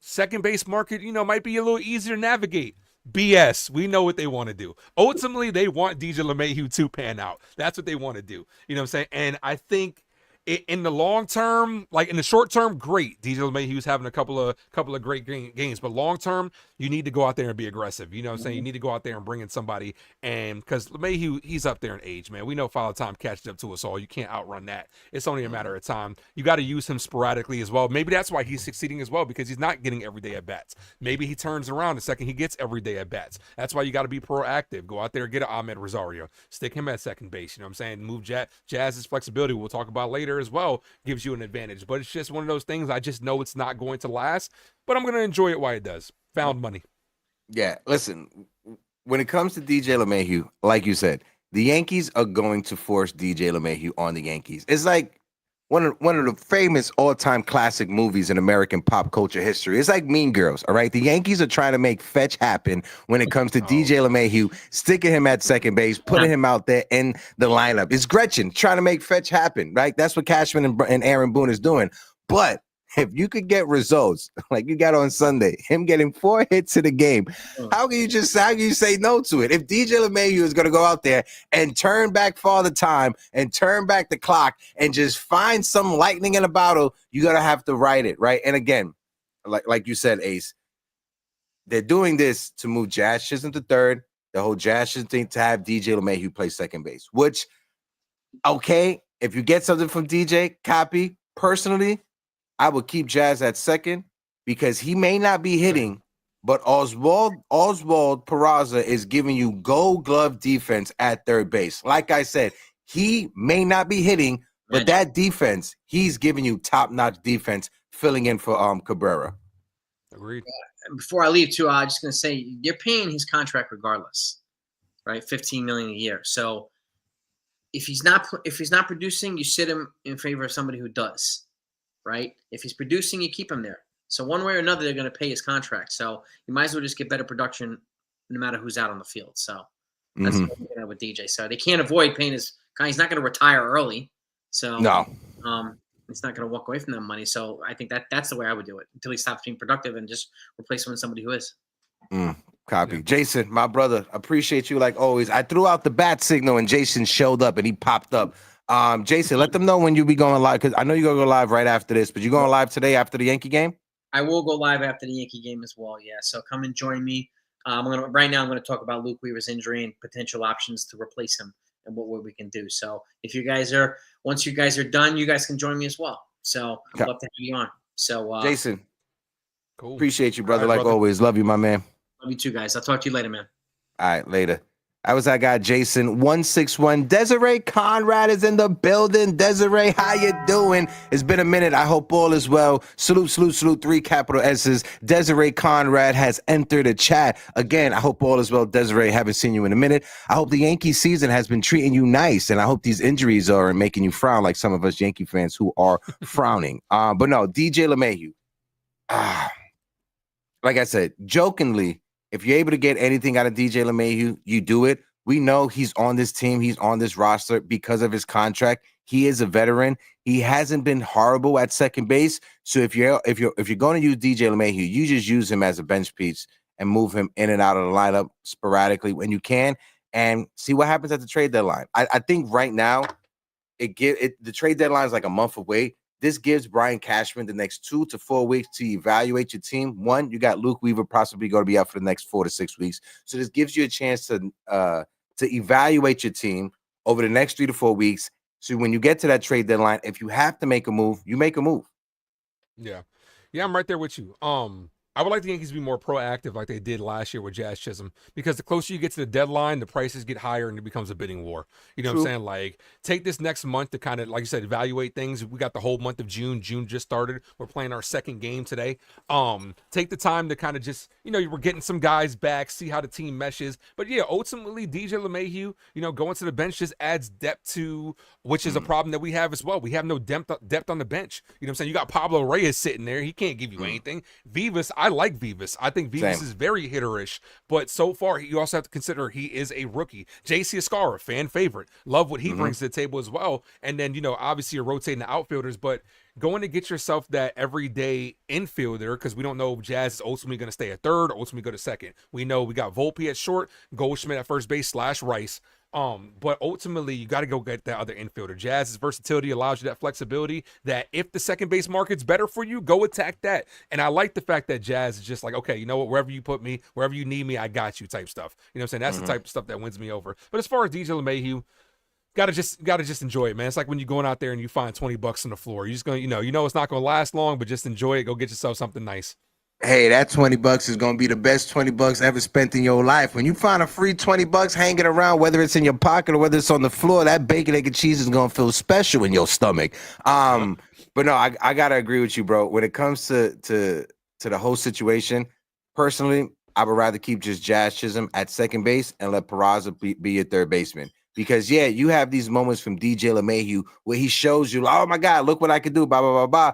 Second base market, you know, might be a little easier to navigate. BS. We know what they want to do. Ultimately, they want DJ LeMahieu to pan out. That's what they want to do. You know what I'm saying? And I think in the long term, like in the short term, great. DJ LeMahieu's having a couple of great games, but long term, you need to go out there and be aggressive. You know what I'm saying? You need to go out there and bring in somebody, and because LeMahieu, he's up there in age, man. We know Father Time catches up to us all. You can't outrun that. It's only a matter of time. You got to use him sporadically as well. Maybe that's why he's succeeding as well, because he's not getting everyday at bats. Maybe he turns around the second he gets everyday at bats. That's why you got to be proactive. Go out there and get an Ahmed Rosario. Stick him at second base. You know what I'm saying? Move Jazz's flexibility. We'll talk about later as well. Gives you an advantage, but it's just one of those things. I just know it's not going to last, but I'm going to enjoy it while it does. Found money. Yeah, listen, when it comes to DJ LeMahieu, like you said, the Yankees are going to force DJ LeMahieu on the Yankees. It's like one of the famous all-time classic movies in American pop culture history. It's like Mean Girls, all right? The Yankees are trying to make fetch happen when it comes to DJ LeMahieu, sticking him at second base, putting him out there in the lineup. It's Gretchen trying to make fetch happen, right? That's what Cashman and Aaron Boone is doing. But if you could get results like you got on Sunday, him getting 4 hits in the game, how can you say no to it? If DJ LeMahieu is going to go out there and turn back Father Time and turn back the clock and just find some lightning in a bottle, you're going to have to write it, right? And again, like you said, Ace, they're doing this to move Jazz Chisholm to third, the whole Jazz Chisholm thing to have DJ LeMahieu play second base, which, okay, if you get something from DJ, copy. Personally, I would keep Jazz at second because he may not be hitting, but Oswald Peraza is giving you gold glove defense at third base. Like I said, he may not be hitting, but that defense, he's giving you top-notch defense, filling in for Cabrera. Agreed. Before I leave, too, I'm just going to say you're paying his contract regardless, right? $15 million a year. So if he's not producing, you sit him in favor of somebody who does, right? If he's producing, you keep him there. So one way or another, they're going to pay his contract. So you might as well just get better production no matter who's out on the field. So that's what we're doing with DJ. So they can't avoid paying his guy. He's not going to retire early. So no. He's not going to walk away from that money. So I think that's the way I would do it until he stops being productive and just replace him with somebody who is. Copy. Yeah. Jason, my brother, appreciate you like always. I threw out the bat signal and Jason showed up and he popped up. Jason, let them know when you be going live because I know you're going to go live right after this, but you going live today after the Yankee game? I will go live after the Yankee game as well, yeah. So come and join me. Right now I'm going to talk about Luke Weaver's injury and potential options to replace him and what we can do. So once you guys are done, you guys can join me as well. So I'd love to have you on. So Jason, cool. Appreciate you, brother, like always. Love you, my man. Love you too, guys. I'll talk to you later, man. All right, later. I was that guy, Jason 161. Desiree Conrad is in the building. Desiree, how you doing? It's been a minute. I hope all is well. Salute, 3 capital S's. Desiree Conrad has entered the chat. Again, I hope all is well. Desiree, haven't seen you in a minute. I hope the Yankee season has been treating you nice, and I hope these injuries are making you frown like some of us Yankee fans who are frowning. But no, DJ LeMahieu. Like I said, jokingly, if you're able to get anything out of DJ LeMahieu, you do it. We know he's on this team. He's on this roster because of his contract. He is a veteran. He hasn't been horrible at second base. So if you're going to use DJ LeMahieu, you just use him as a bench piece and move him in and out of the lineup sporadically when you can and see what happens at the trade deadline. I think right now the trade deadline is like a month away. This gives Brian Cashman the next 2 to 4 weeks to evaluate your team. One, you got Luke Weaver possibly going to be out for the next 4 to 6 weeks. So this gives you a chance to evaluate your team over the next 3 to 4 weeks. So when you get to that trade deadline, if you have to make a move, you make a move. Yeah, I'm right there with you. I would like the Yankees to be more proactive like they did last year with Jazz Chisholm because the closer you get to the deadline, the prices get higher and it becomes a bidding war. You know what I'm saying? Like, take this next month to kind of, like you said, evaluate things. We got the whole month of June. June just started. We're playing our second game today. Take the time to kind of just, we're getting some guys back, see how the team meshes. But yeah, ultimately, DJ LeMahieu, going to the bench just adds depth to, which is a problem that we have as well. We have no depth on the bench. You know what I'm saying? You got Pablo Reyes sitting there. He can't give you anything. Vivas, I like Vivas. I think Vivas is very hitterish, but so far you also have to consider he is a rookie. JC Escara, fan favorite. Love what he brings to the table as well. And then, obviously you're rotating the outfielders, but going to get yourself that everyday infielder, because we don't know if Jazz is ultimately going to stay at third, ultimately go to second. We know we got Volpe at short, Goldschmidt at first base / Rice. But ultimately you got to go get that other infielder. Jazz's versatility allows you that flexibility that if the second base market's better for you, go attack that. And I like the fact that Jazz is just like, okay, you know what, wherever you put me, wherever you need me, I got you type stuff. You know what I'm saying? That's the type of stuff that wins me over. But as far as DJ LeMahieu, gotta just enjoy it, man. It's like when you're going out there and you find $20 on the floor. You're just gonna, it's not gonna last long, but just enjoy it. Go get yourself something nice. Hey, that $20 is going to be the best $20 ever spent in your life. When you find a free $20 hanging around, whether it's in your pocket or whether it's on the floor, that bacon, egg, and cheese is going to feel special in your stomach. But no, I got to agree with you, bro. When it comes to the whole situation, personally, I would rather keep just Jazz Chisholm at second base and let Peraza be your third baseman. Because, yeah, you have these moments from DJ LeMahieu where he shows you, oh, my God, look what I could do, blah, blah, blah, blah.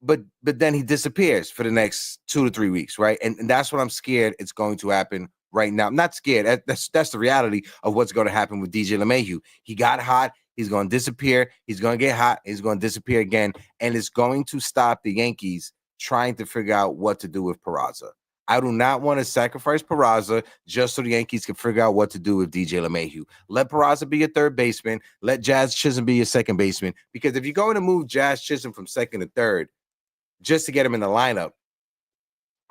But then he disappears for the next 2 to 3 weeks, right? And that's what I'm scared it's going to happen right now. I'm not scared. That's the reality of what's going to happen with DJ LeMahieu. He got hot. He's going to disappear. He's going to get hot. He's going to disappear again. And it's going to stop the Yankees trying to figure out what to do with Peraza. I do not want to sacrifice Peraza just so the Yankees can figure out what to do with DJ LeMahieu. Let Peraza be your third baseman. Let Jazz Chisholm be your second baseman. Because if you're going to move Jazz Chisholm from second to third just to get him in the lineup,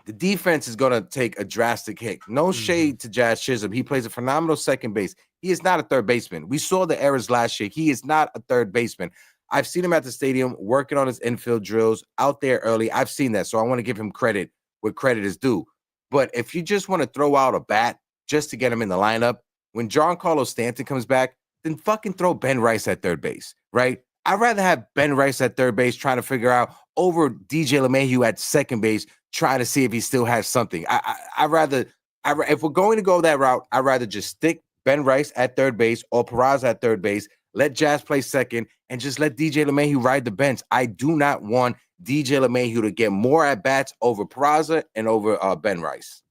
the defense is going to take a drastic hit. No shade to Jazz Chisholm. He plays a phenomenal second base. He is not a third baseman. We saw the errors last year. He is not a third baseman. I've seen him at the stadium working on his infield drills out there early. I've seen that. So I want to give him credit where credit is due. But if you just want to throw out a bat just to get him in the lineup, when Giancarlo Stanton comes back, then fucking throw Ben Rice at third base, right? I'd rather have Ben Rice at third base trying to figure out over DJ LeMahieu at second base, trying to see if he still has something. If we're going to go that route, I'd rather just stick Ben Rice at third base or Peraza at third base, let Jazz play second, and just let DJ LeMahieu ride the bench. I do not want DJ LeMahieu to get more at-bats over Peraza and over Ben Rice.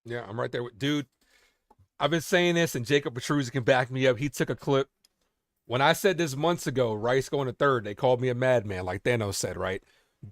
Yeah, I'm right there with dude. I've been saying this, and Jacob Petruzzi can back me up. He took a clip. When I said this months ago, Rice going to third, they called me a madman, like Thanos said, right?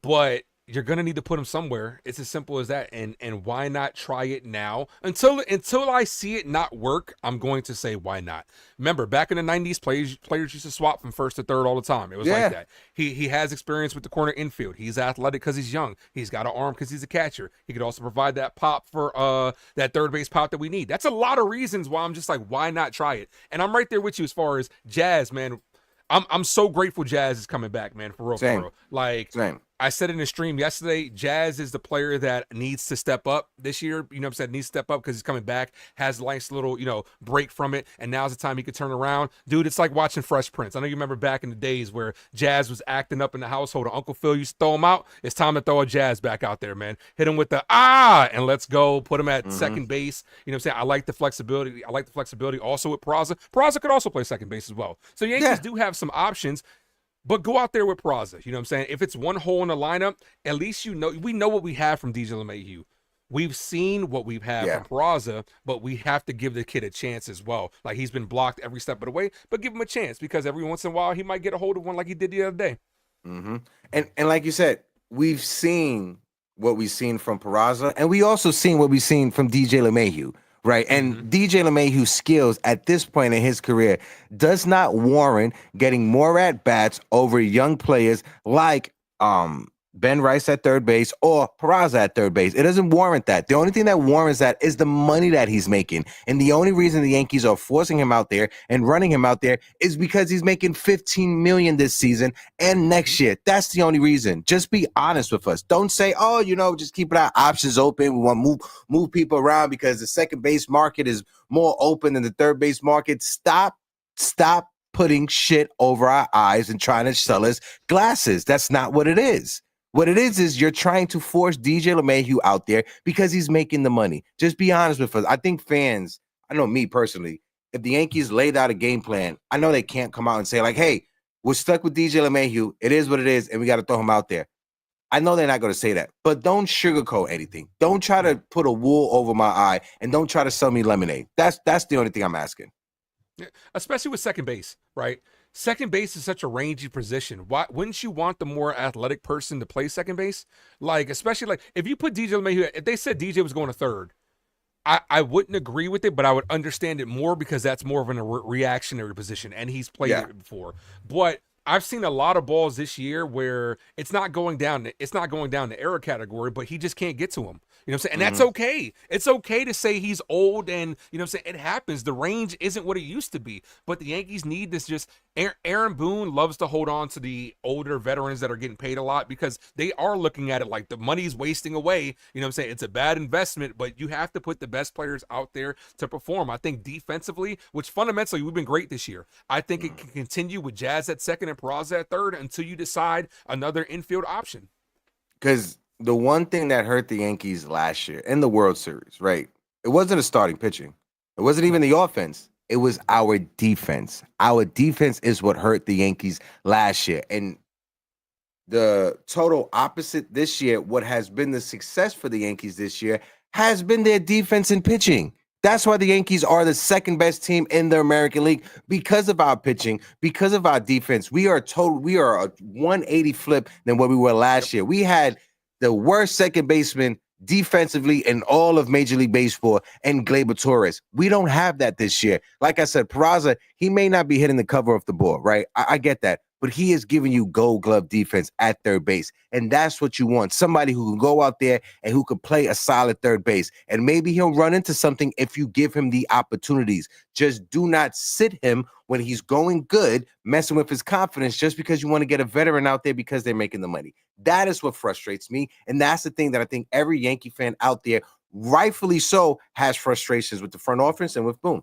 But you're gonna need to put him somewhere. It's as simple as that. And why not try it now? Until I see it not work, I'm going to say why not. Remember, back in the 90s, players used to swap from first to third all the time. It was like that. He has experience with the corner infield. He's athletic because he's young. He's got an arm because he's a catcher. He could also provide that pop for that third base pop that we need. That's a lot of reasons why I'm just like, why not try it? And I'm right there with you as far as Jazz, man. I'm so grateful Jazz is coming back, man, for real. Same. For real. Like, Same. I said in the stream yesterday, Jazz is the player that needs to step up this year. You know what I'm saying? Needs to step up because he's coming back, has a nice little, break from it, and now's the time he could turn around. Dude, it's like watching Fresh Prince. I know you remember back in the days where Jazz was acting up in the household and Uncle Phil used to throw him out. It's time to throw a Jazz back out there, man. Hit him with the and let's go. Put him at second base. You know what I'm saying? I like the flexibility. Also with Peraza. Peraza could also play second base as well. So Yankees do have some options. But go out there with Peraza. You know what I'm saying? If it's one hole in the lineup, at least we know what we have from DJ LeMahieu. We've seen what we've had from Peraza, but we have to give the kid a chance as well. Like, he's been blocked every step of the way, but give him a chance because every once in a while he might get a hold of one like he did the other day. And like you said, we've seen what we've seen from Peraza, and we also seen what we've seen from DJ LeMahieu. Right. And DJ LeMahieu's skills at this point in his career does not warrant getting more at bats over young players like Ben Rice at third base or Peraza at third base. It doesn't warrant that. The only thing that warrants that is the money that he's making. And the only reason the Yankees are forcing him out there and running him out there is because he's making $15 million this season and next year. That's the only reason. Just be honest with us. Don't say, just keep our options open. We want to move people around because the second base market is more open than the third base market. Stop putting shit over our eyes and trying to sell us glasses. That's not what it is. What it is you're trying to force DJ LeMahieu out there because he's making the money. Just be honest with us. I think fans, I know me personally, if the Yankees laid out a game plan, I know they can't come out and say like, hey, we're stuck with DJ LeMahieu. It is what it is, and we got to throw him out there. I know they're not going to say that, but don't sugarcoat anything. Don't try to put a wool over my eye, and don't try to sell me lemonade. That's the only thing I'm asking. Yeah, especially with second base, right? Second base is such a rangy position. Why wouldn't you want the more athletic person to play second base? Like, especially like if you put DJ LeMahieu, if they said DJ was going to third, I wouldn't agree with it, but I would understand it more because that's more of a reactionary position, and he's played it before. But I've seen a lot of balls this year where it's not going down the error category, but he just can't get to him. You know what I'm saying? And that's okay. It's okay to say he's old and, you know what I'm saying? It happens. The range isn't what it used to be. But the Yankees need this just Aaron Boone loves to hold on to the older veterans that are getting paid a lot because they are looking at it like the money's wasting away. You know what I'm saying? It's a bad investment, but you have to put the best players out there to perform. I think defensively, which fundamentally we've been great this year. I think it can continue with Jazz at second and Peraza at third until you decide another infield option. Because the one thing that hurt the Yankees last year in the World Series, right? It wasn't a starting pitching. It wasn't even the offense. It was our defense. Our defense is what hurt the Yankees last year. And the total opposite this year, what has been the success for the Yankees this year has been their defense and pitching. That's why the Yankees are the second best team in the American League because of our pitching, because of our defense. We are a 180 flip than what we were last year. We had the worst second baseman defensively in all of Major League Baseball and Gleyber Torres. We don't have that this year. Like I said, Peraza, he may not be hitting the cover of the ball, right? I get that. But he is giving you gold glove defense at third base. And that's what you want. Somebody who can go out there and who can play a solid third base. And maybe he'll run into something if you give him the opportunities. Just do not sit him when he's going good, messing with his confidence just because you want to get a veteran out there because they're making the money. That is what frustrates me. And that's the thing that I think every Yankee fan out there, rightfully so, has frustrations with the front office and with Boone.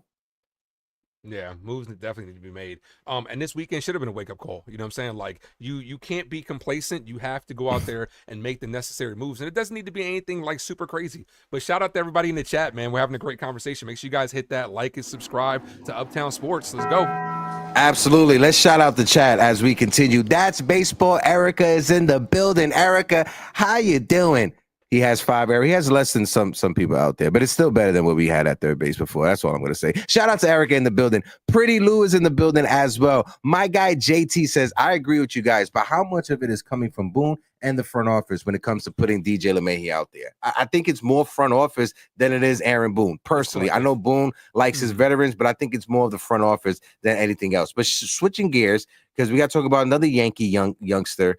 Yeah, moves definitely need to be made. And this weekend should have been a wake-up call. You know what I'm saying? Like, you can't be complacent. You have to go out there and make the necessary moves. And it doesn't need to be anything like super crazy. But shout out to everybody in the chat, man. We're having a great conversation. Make sure you guys hit that like and subscribe to Uptown Sports. Let's go. Absolutely. Let's shout out the chat as we continue. That's baseball. Erica is in the building. Erica, how you doing? He has 5 errors. He has less than some people out there, but it's still better than what we had at third base before. That's all I'm going to say. Shout out to Erica in the building. Pretty Lou is in the building as well. My guy JT says, I agree with you guys, but how much of it is coming from Boone and the front office when it comes to putting DJ LeMahieu out there? I think it's more front office than it is Aaron Boone. Personally, I know Boone likes his veterans, but I think it's more of the front office than anything else. But switching gears, because we got to talk about another Yankee youngster.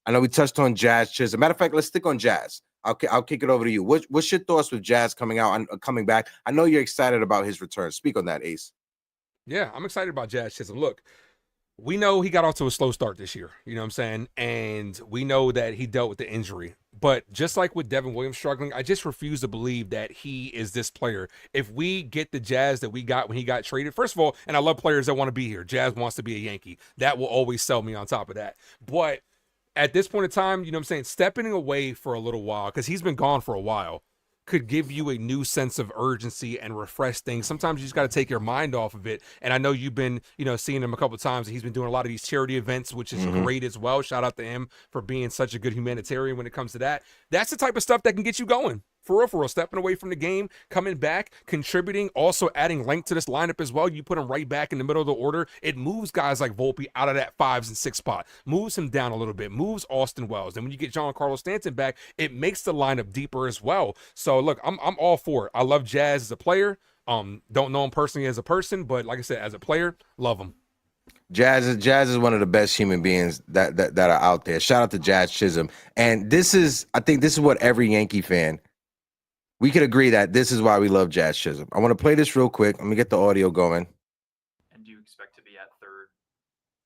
I know we touched on Jazz Chisholm. Matter of fact, let's stick on Jazz. I'll kick it over to you. What's your thoughts with Jazz coming out and coming back? I know you're excited about his return. Speak on that, Ace. Yeah, I'm excited about Jazz Chisholm. Look, we know he got off to a slow start this year. You know what I'm saying? And we know that he dealt with the injury. But just like with Devin Williams struggling, I just refuse to believe that he is this player. If we get the Jazz that we got when he got traded, first of all, and I love players that want to be here. Jazz wants to be a Yankee. That will always sell me on top of that. But at this point in time, you know what I'm saying, stepping away for a little while, because he's been gone for a while, could give you a new sense of urgency and refresh things. Sometimes you just got to take your mind off of it. And I know you've been, seeing him a couple of times. He's been doing a lot of these charity events, which is great as well. Shout out to him for being such a good humanitarian when it comes to that. That's the type of stuff that can get you going. For real, stepping away from the game, coming back, contributing, also adding length to this lineup as well. You put him right back in the middle of the order. It moves guys like Volpe out of that 5s and 6 spot, moves him down a little bit, moves Austin Wells. And when you get Giancarlo Stanton back, it makes the lineup deeper as well. So look, I'm all for it. I love Jazz as a player. Don't know him personally as a person, but like I said, as a player, love him. Jazz is one of the best human beings that are out there. Shout out to Jazz Chisholm. And I think this is what every Yankee fan, we could agree that this is why we love Jazz Chisholm. I want to play this real quick. Let me get the audio going. And do you expect to be at third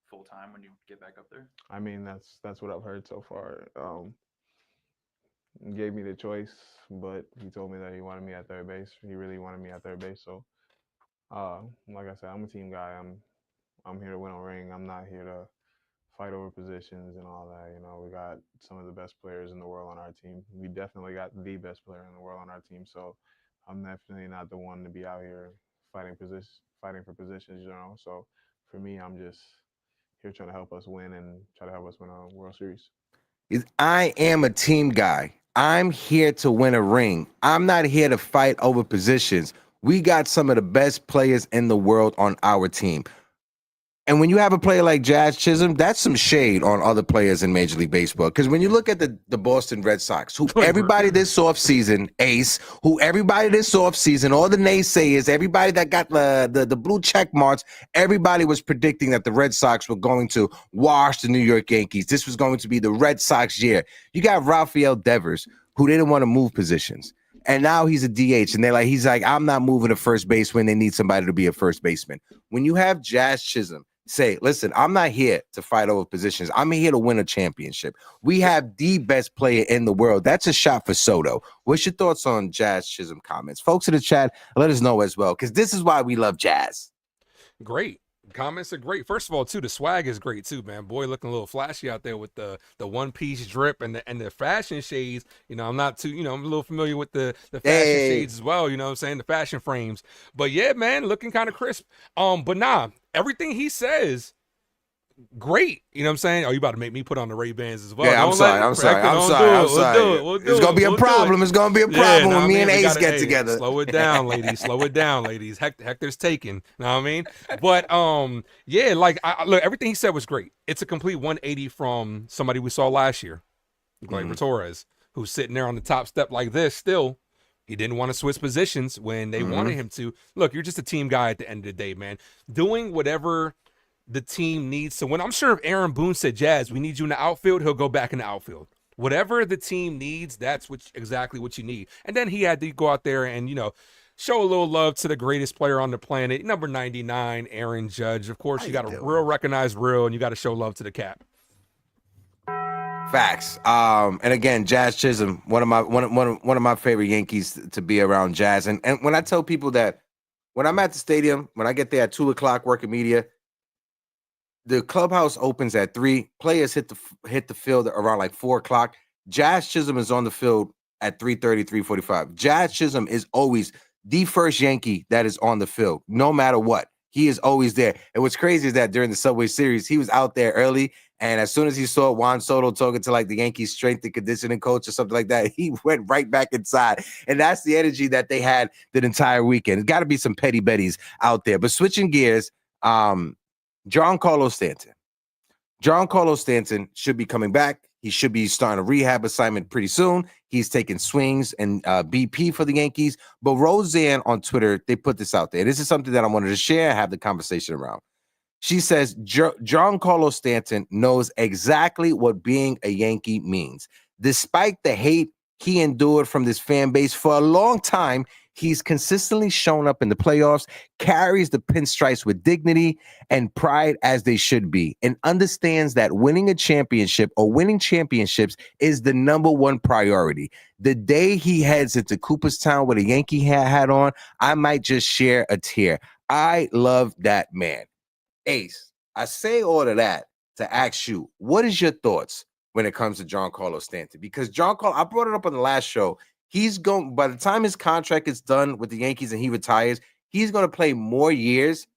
full time when you get back up there? I mean, that's what I've heard so far. He gave me the choice, but he told me that he wanted me at third base. He really wanted me at third base. So, like I said, I'm a team guy. I'm here to win a ring. I'm not here to fight over positions and all that. We got some of the best players in the world on our team. We definitely got the best player in the world on our team. So I'm definitely not the one to be out here fighting for positions, So for me, I'm just here trying to help us win and try to help us win a World Series. I am a team guy. I'm here to win a ring. I'm not here to fight over positions. We got some of the best players in the world on our team. And when you have a player like Jazz Chisholm, that's some shade on other players in Major League Baseball. Because when you look at the Boston Red Sox, who everybody this offseason, Ace, all the naysayers, everybody that got the blue check marks, everybody was predicting that the Red Sox were going to wash the New York Yankees. This was going to be the Red Sox year. You got Rafael Devers, who didn't want to move positions. And now he's a DH, and he's like, I'm not moving to first base when they need somebody to be a first baseman. When you have Jazz Chisholm say, listen, I'm not here to fight over positions. I'm here to win a championship. We have the best player in the world. That's a shot for Soto. What's your thoughts on Jazz Chisholm comments? Folks in the chat, let us know as well, because this is why we love Jazz. Great. Comments are great. First of all, too, the swag is great too, man. Boy, looking a little flashy out there with the one-piece drip and the fashion shades. I'm not too, I'm a little familiar with the fashion shades as well. You know what I'm saying? The fashion frames. But yeah, man, looking kind of crisp. But nah, everything he says great. You know what I'm saying? Oh, you about to make me put on the Ray-Bans as well. Yeah, I'm sorry. I'm sorry. It's gonna be a problem. It's gonna be a problem when me and Ace get together. Slow it down, ladies. Slow it down, ladies. Hector's taken. Know what I mean? But yeah, like look, everything he said was great. It's a complete 180 from somebody we saw last year, Gleyber Torres, who's sitting there on the top step like this still. He didn't want to switch positions when they wanted him to. Look, you're just a team guy at the end of the day, man. Doing whatever the team needs to win. I'm sure if Aaron Boone said, Jazz, we need you in the outfield, he'll go back in the outfield. Whatever the team needs, that's exactly what you need. And then he had to go out there and, show a little love to the greatest player on the planet, number 99, Aaron Judge. Of course, you got to recognize real, and you got to show love to the cap. Facts. And again, Jazz Chisholm, one of my favorite Yankees to be around, Jazz. And when I tell people that when I'm at the stadium, when I get there at 2:00 working media, the clubhouse opens at 3. Players hit the field around like 4:00. Jazz Chisholm is on the field at 3:30, 3:45. Jazz Chisholm is always the first Yankee that is on the field, no matter what. He is always there. And what's crazy is that during the Subway Series, he was out there early. And as soon as he saw Juan Soto talking to like the Yankees strength and conditioning coach or something like that, he went right back inside. And that's the energy that they had the entire weekend. It's got to be some petty betties out there. But switching gears, Giancarlo Stanton. Giancarlo Stanton should be coming back. He should be starting a rehab assignment pretty soon. He's taking swings and BP for the Yankees. But Roseanne on Twitter, they put this out there. This is something that I wanted to share and have the conversation around. She says, Giancarlo Stanton knows exactly what being a Yankee means. Despite the hate he endured from this fan base for a long time, he's consistently shown up in the playoffs, carries the pinstripes with dignity and pride as they should be, and understands that winning a championship or winning championships is the number one priority. The day he heads into Cooperstown with a Yankee hat on, I might just share a tear. I love that man. Ace, I say all of that to ask you, what is your thoughts when it comes to Giancarlo Stanton? Because Giancarlo, I brought it up on the last show. He's going, by the time his contract is done with the Yankees and he retires, he's going to play more years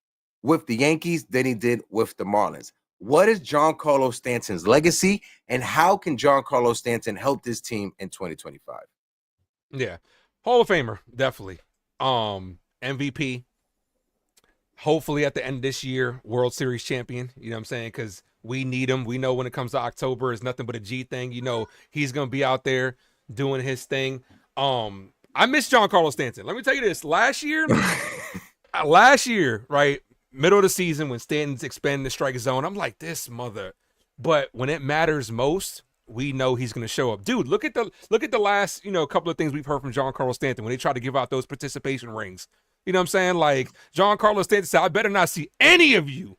with the Yankees than he did with the Marlins. What is Giancarlo Stanton's legacy, and how can Giancarlo Stanton help this team in 2025? Yeah, Hall of Famer, definitely. MVP. Hopefully at the end of this year, World Series champion. You know what I'm saying? Because we need him. We know when it comes to October, it's nothing but a G thing. He's going to be out there doing his thing. I miss Giancarlo Stanton. Let me tell you this. Last year, right, middle of the season when Stanton's expanding the strike zone, I'm like, this mother. But when it matters most, we know he's going to show up. Dude, look at the last, couple of things we've heard from Giancarlo Stanton when they try to give out those participation rings. You know what I'm saying? Like Giancarlo Stanton said, I better not see any of you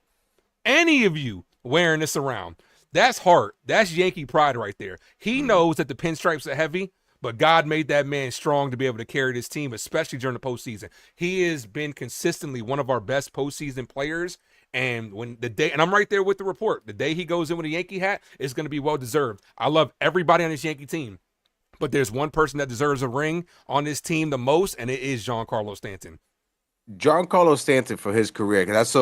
wearing this around. That's heart. That's Yankee pride right there. He knows that the pinstripes are heavy, but God made that man strong to be able to carry this team, especially during the postseason. He has been consistently one of our best postseason players. And and I'm right there with the report, the day he goes in with a Yankee hat is going to be well deserved. I love everybody on this Yankee team, but there's one person that deserves a ring on this team the most, and it is Giancarlo Stanton. Giancarlo Stanton for his career, because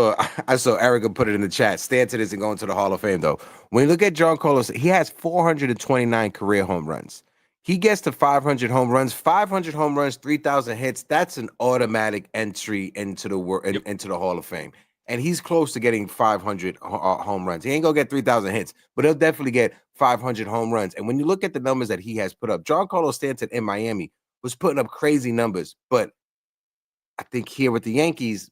I saw Erica put it in the chat. Stanton isn't going to the Hall of Fame though. When you look at Giancarlo, he has 429 career home runs. He gets to 500 home runs, 3,000 hits. That's an automatic entry into the Hall of Fame. And he's close to getting 500 home runs. He ain't gonna get 3,000 hits, but he'll definitely get 500 home runs. And when you look at the numbers that he has put up, Giancarlo Stanton in Miami was putting up crazy numbers, but I think here with the Yankees,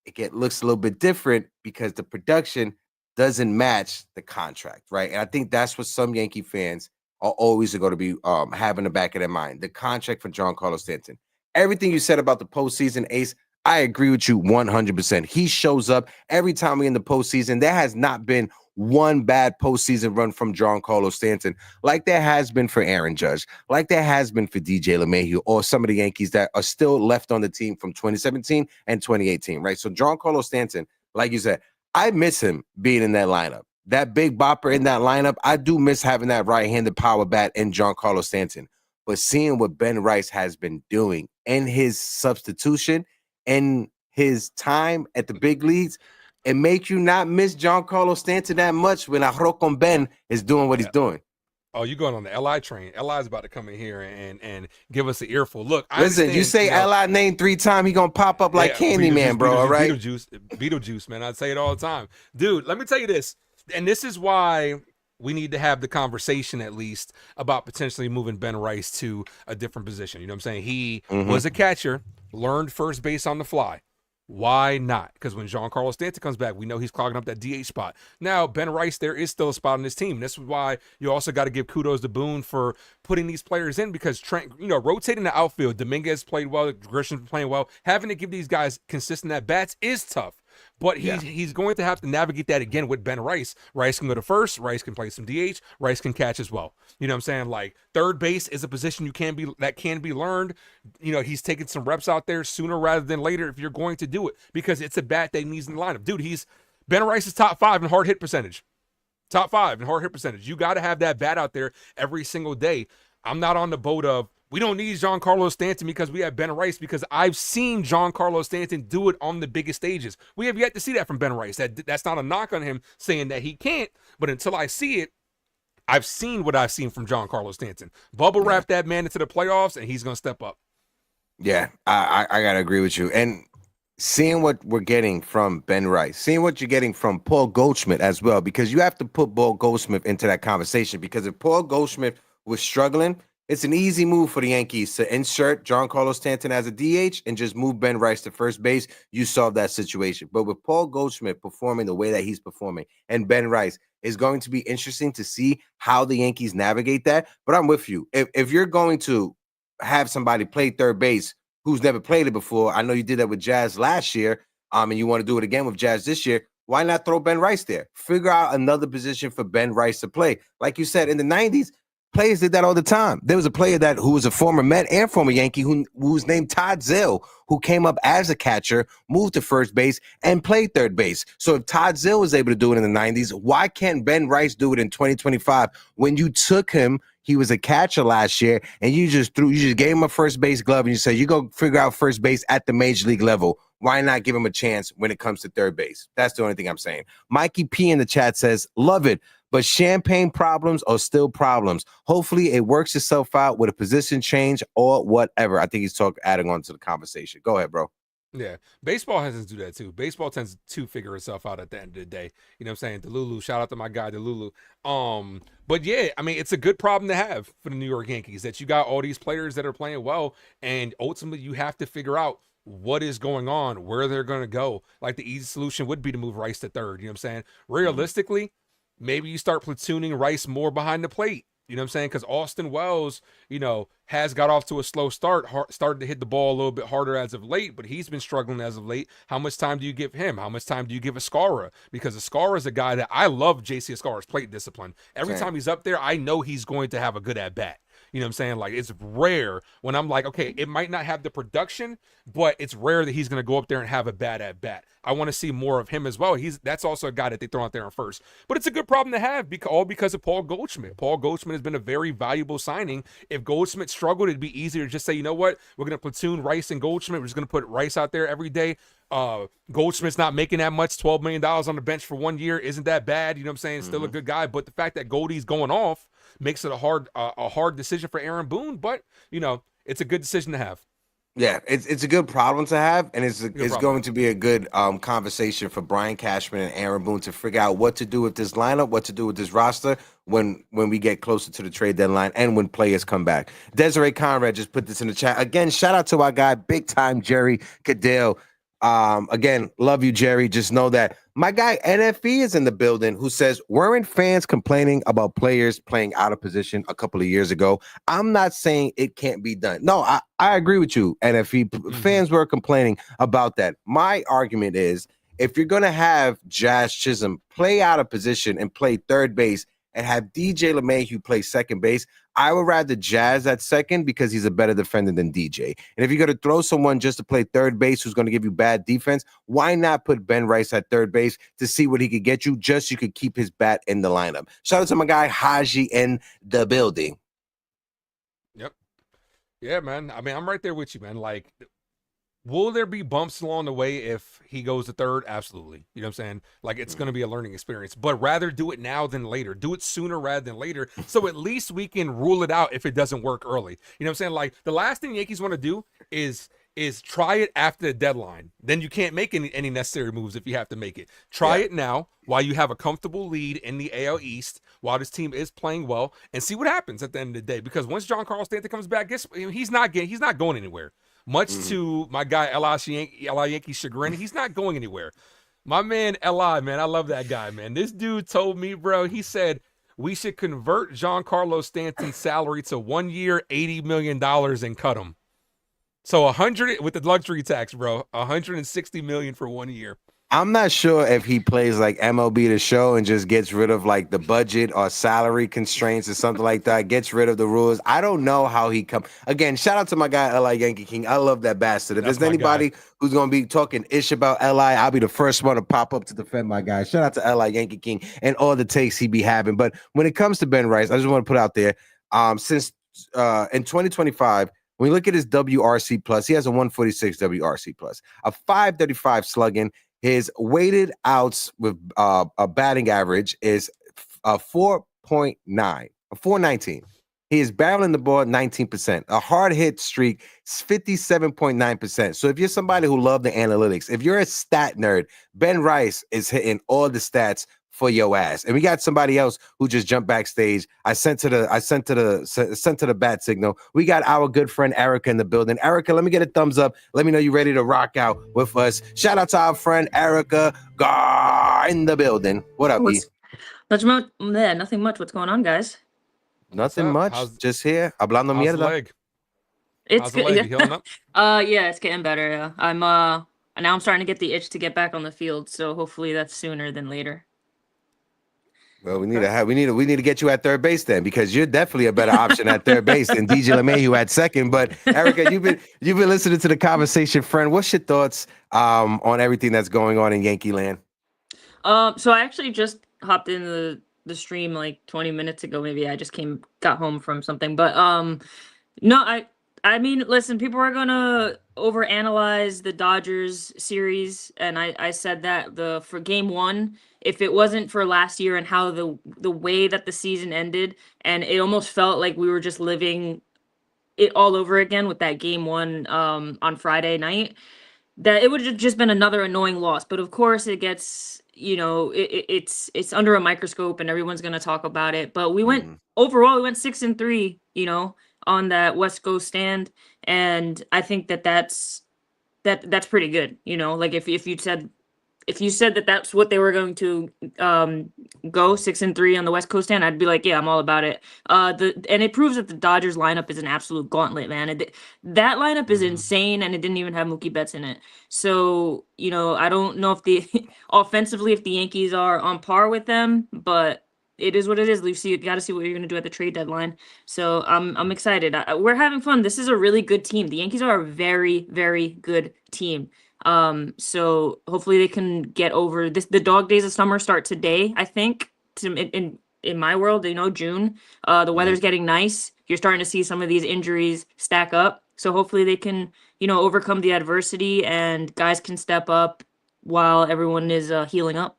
it looks a little bit different because the production doesn't match the contract, right? And I think that's what some Yankee fans are always going to be having in the back of their mind, the contract for Giancarlo Stanton. Everything you said about the postseason, Ace, I agree with you 100%. He shows up every time we're in the postseason. There has not been one bad postseason run from Giancarlo Stanton, like there has been for Aaron Judge, like there has been for DJ LeMahieu, or some of the Yankees that are still left on the team from 2017 and 2018, right? So Giancarlo Stanton, like you said, I miss him being in that lineup. That big bopper in that lineup, I do miss having that right-handed power bat in Giancarlo Stanton. But seeing what Ben Rice has been doing in his substitution and his time at the big leagues, it makes you not miss Giancarlo Stanton that much when Arroyo Ben is doing what he's doing. Oh, you going on the LI train? LI's about to come in here and give us an earful. Look, I Listen, you say LI name 3 times, he gonna pop up like Candyman, bro. All right, Beetlejuice, man. I say it all the time, dude. Let me tell you this, and this is why we need to have the conversation at least about potentially moving Ben Rice to a different position. You know what I'm saying? He was a catcher, learned first base on the fly. Why not? Because when Giancarlo Stanton comes back, we know he's clogging up that DH spot. Now, Ben Rice, there is still a spot on this team. This is why you also got to give kudos to Boone for putting these players in, because Trent, rotating the outfield, Dominguez played well, Grisham playing well. Having to give these guys consistent at-bats is tough. But he's going to have to navigate that again with Ben Rice. Rice can go to first. Rice can play some DH. Rice can catch as well. You know what I'm saying? Like, third base is a position that can be learned. He's taking some reps out there sooner rather than later if you're going to do it, because it's a bat that needs in the lineup. Dude, Ben Rice is top 5 in hard hit percentage. Top 5 in hard hit percentage. You got to have that bat out there every single day. I'm not on the boat of, we don't need Giancarlo Stanton because we have Ben Rice, because I've seen Giancarlo Stanton do it on the biggest stages. We have yet to see that from Ben Rice. That's not a knock on him saying that he can't, but until I see it, I've seen what I've seen from Giancarlo Stanton. Bubble wrap that man into the playoffs, and he's going to step up. Yeah, I got to agree with you. And seeing what we're getting from Ben Rice, seeing what you're getting from Paul Goldschmidt as well, because you have to put Paul Goldschmidt into that conversation, because if Paul Goldschmidt was struggling, it's an easy move for the Yankees to insert Giancarlo Stanton as a DH and just move Ben Rice to first base. You solve that situation. But with Paul Goldschmidt performing the way that he's performing and Ben Rice, it's going to be interesting to see how the Yankees navigate that. But I'm with you. If you're going to have somebody play third base who's never played it before, I know you did that with Jazz last year, and you want to do it again with Jazz this year, why not throw Ben Rice there? Figure out another position for Ben Rice to play. Like you said, in the 90s, players did that all the time. There was a player who was a former Met and former Yankee who was named Todd Zill, who came up as a catcher, moved to first base, and played third base. So if Todd Zill was able to do it in the 90s, why can't Ben Rice do it in 2025? When you took him, he was a catcher last year, and you just gave him a first base glove, and you said, you go figure out first base at the major league level. Why not give him a chance when it comes to third base? That's the only thing I'm saying. Mikey P in the chat says, love it, but champagne problems are still problems. Hopefully it works itself out with a position change or whatever. I think he's adding on to the conversation. Go ahead, bro. Yeah, baseball has to do that too. Baseball tends to figure itself out at the end of the day. You know what I'm saying? Delulu, shout out to my guy Delulu. But yeah, I mean, it's a good problem to have for the New York Yankees, that you got all these players that are playing well, and ultimately you have to figure out what is going on, where they're going to go. Like, the easy solution would be to move Rice to third. You know what I'm saying? Realistically, maybe you start platooning Rice more behind the plate. You know what I'm saying? Because Austin Wells, has got off to a slow start, started to hit the ball a little bit harder as of late, but he's been struggling as of late. How much time do you give him? How much time do you give Escara? Because Escara is a guy that I love. JC Escara's plate discipline. Every time he's up there, I know he's going to have a good at-bat. You know what I'm saying? Like, it's rare when I'm like, okay, it might not have the production, but it's rare that he's going to go up there and have a bad at-bat. I want to see more of him as well. That's also a guy that they throw out there on first. But it's a good problem to have, all because of Paul Goldschmidt. Paul Goldschmidt has been a very valuable signing. If Goldschmidt struggled, it'd be easier to just say, you know what? We're going to platoon Rice and Goldschmidt. We're just going to put Rice out there every day. Goldschmidt's not making that much. $12 million on the bench for 1 year isn't that bad. You know what I'm saying? Still a good guy. But the fact that Goldie's going off makes it a hard decision for Aaron Boone. But, it's a good decision to have. Yeah, it's a good problem to have, and it's going to be a good conversation for Brian Cashman and Aaron Boone to figure out what to do with this lineup, what to do with this roster when we get closer to the trade deadline and when players come back. Desiree Conrad just put this in the chat. Again, shout out to our guy, big time Jerry Cadell. Again, love you, Jerry. Just know that my guy NFE is in the building, who says, weren't fans complaining about players playing out of position a couple of years ago? I'm not saying it can't be done. No, I agree with you, NFE. Fans were complaining about that. My argument is, if you're going to have Jazz Chisholm play out of position and play third base and have DJ LeMahieu play second base, I would rather Jazz at second because he's a better defender than DJ. And if you're going to throw someone just to play third base who's going to give you bad defense, why not put Ben Rice at third base to see what he could get you, just so you could keep his bat in the lineup? Shout out to my guy Haji in the building. Yep. Yeah, man. I mean, I'm right there with you, man. Like, Will there be bumps along the way if he goes to third? Absolutely. You know what I'm saying? Like, it's going to be a learning experience, but rather do it now than later. Do it sooner rather than later. So at least we can rule it out if it doesn't work early. You know what I'm saying? Like, the last thing Yankees want to do is try it after the deadline. Then you can't make any necessary moves if you have to make it. Try it now while you have a comfortable lead in the AL East, while this team is playing well, and see what happens at the end of the day. Because once Giancarlo Stanton comes back, he's not going anywhere. Much to my guy LA Yankees chagrin, he's not going anywhere. My man LI, man, I love that guy, man. This dude told me, bro, he said we should convert Giancarlo Stanton's salary to 1 year, $80 million and cut him. So 100 with the luxury tax, bro, 160 million for 1 year. I'm not sure if he plays like MLB The Show and just gets rid of like the budget or salary constraints or something like that, gets rid of the rules. I don't know how he come. Again, shout out to my guy, LA Yankee King. I love that bastard. If there's anybody who's going to be talking ish about LI, I'll be the first one to pop up to defend my guy. Shout out to LA Yankee King and all the takes he be having. But when it comes to Ben Rice, I just want to put out there, since in 2025, when you look at his WRC plus, he has a 146 WRC plus, a 535 slugging. His weighted outs with a batting average is 4.9, 419. He is barreling the ball 19%. A hard hit streak is 57.9%. So if you're somebody who loves the analytics, if you're a stat nerd, Ben Rice is hitting all the stats for your ass. And we got somebody else who just jumped backstage. I sent to the bat signal. We got our good friend Erica in the building. Erica, let me get a thumbs up. Let me know you're ready to rock out with us. Shout out to our friend Erica in the building. What up, E? Nothing much. What's going on, guys? Nothing much. Just here. Hablando how's mierda. The leg? It's how's the good. leg? You healing up? Yeah, it's getting better. Yeah. Now I'm starting to get the itch to get back on the field, so hopefully that's sooner than later. Well, we need to get you at third base then, because you're definitely a better option at third base than DJ LeMahieu at second. But Erica, you've been listening to the conversation, friend. What's your thoughts on everything that's going on in Yankee land? So I actually just hopped in the stream like 20 minutes ago. Maybe I just got home from something. But no, I mean, listen, people are gonna overanalyze the Dodgers series, and I said that for game one, if it wasn't for last year and how the way that the season ended, and it almost felt like we were just living it all over again with that game one on Friday night, that it would have just been another annoying loss. But of course, it gets, it's under a microscope and everyone's gonna talk about it. But we went overall, we went 6-3, on that West Coast stand, and I think that's pretty good. Like if you said that that's what they were going to go 6-3 on the West Coast stand, I'd be like, yeah, I'm all about it. And it proves that the Dodgers lineup is an absolute gauntlet, man. That lineup is insane, and it didn't even have Mookie Betts in it. So I don't know if offensively if the Yankees are on par with them, but it is what it is. You got to see what you're going to do at the trade deadline. So I'm excited. We're having fun. This is a really good team. The Yankees are a very, very good team. So hopefully they can get over this. The dog days of summer start today, I think. In my world, June. The weather's getting nice. You're starting to see some of these injuries stack up. So hopefully they can, overcome the adversity and guys can step up while everyone is healing up.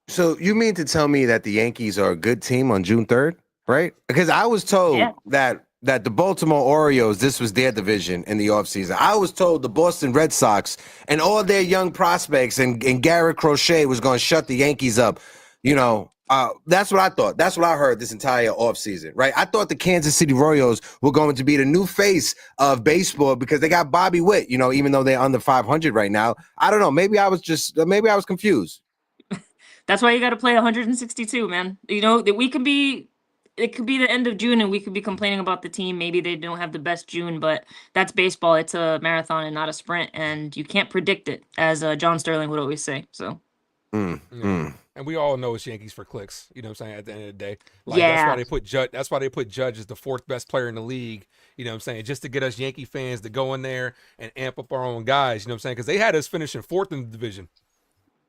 So you mean to tell me that the Yankees are a good team on June 3rd, right? Because I was told that the Baltimore Orioles, this was their division in the offseason. I was told the Boston Red Sox and all their young prospects and Garrett Crochet was going to shut the Yankees up. That's what I thought. That's what I heard this entire offseason, right? I thought the Kansas City Royals were going to be the new face of baseball because they got Bobby Witt, even though they're under 500 right now. I don't know. Maybe I was confused. That's why you got to play 162, man. It could be the end of June and we could be complaining about the team. Maybe they don't have the best June, but that's baseball. It's a marathon and not a sprint, and you can't predict it, as John Sterling would always say. So. And we all know it's Yankees for clicks. You know what I'm saying? At the end of the day, yeah. That's why they put Judge as the fourth best player in the league. You know what I'm saying? Just to get us Yankee fans to go in there and amp up our own guys. You know what I'm saying? Because they had us finishing fourth in the division.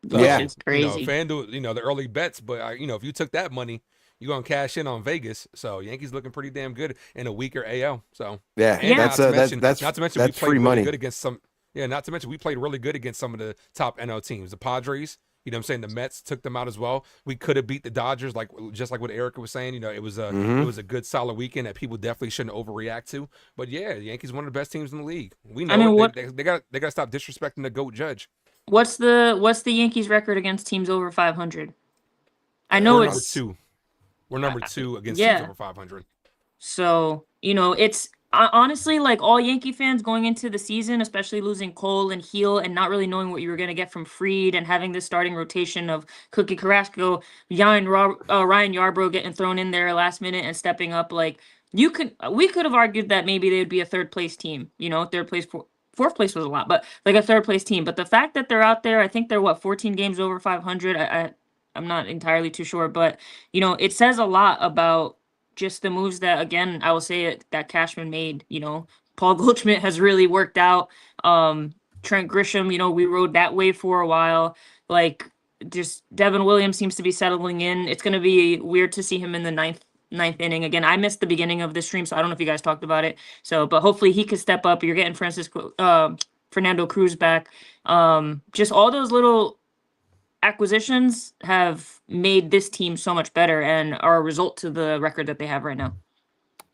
So, it's crazy. FanDuel, the early bets, but if you took that money, you're gonna cash in on Vegas. So Yankees looking pretty damn good in a weaker AL. So Yeah, and that's not to mention we that's played free really money. good against some. Yeah, not to mention we played really good against some of the top NL teams. The Padres, you know what I'm saying? The Mets took them out as well. We could have beat the Dodgers, just like what Erica was saying. You know, it was a good solid weekend that people definitely shouldn't overreact to. But yeah, the Yankees one of the best teams in the league. We know I mean, they got to stop disrespecting the GOAT judge. what's the Yankees record against teams over 500? I know We're it's number 2. We're number 2 against yeah. teams over 500. So, you know, it's honestly like all Yankee fans going into the season, especially losing Cole and Heel and not really knowing what you were going to get from Fried and having this starting rotation of Cookie Carrasco, Ryan Yarbrough getting thrown in there last minute and stepping up. Like we could have argued that maybe they would be a third place team, you know, third place, fourth place was a lot, but like a third place team. But the fact that they're out there, I think they're 14 games over 500. I'm not entirely too sure, but you know, it says a lot about just the moves that, again, I will say it, that Cashman made. You know, Paul Goldschmidt has really worked out. Trent Grisham, you know, we rode that wave for a while. Like, just Devin Williams seems to be settling in. It's going to be weird to see him in the ninth inning again. I missed the beginning of the stream, so I don't know if you guys talked about it. So, but hopefully he could step up. You're getting Fernando Cruz back. Just all those little acquisitions have made this team so much better and are a result to the record that they have right now.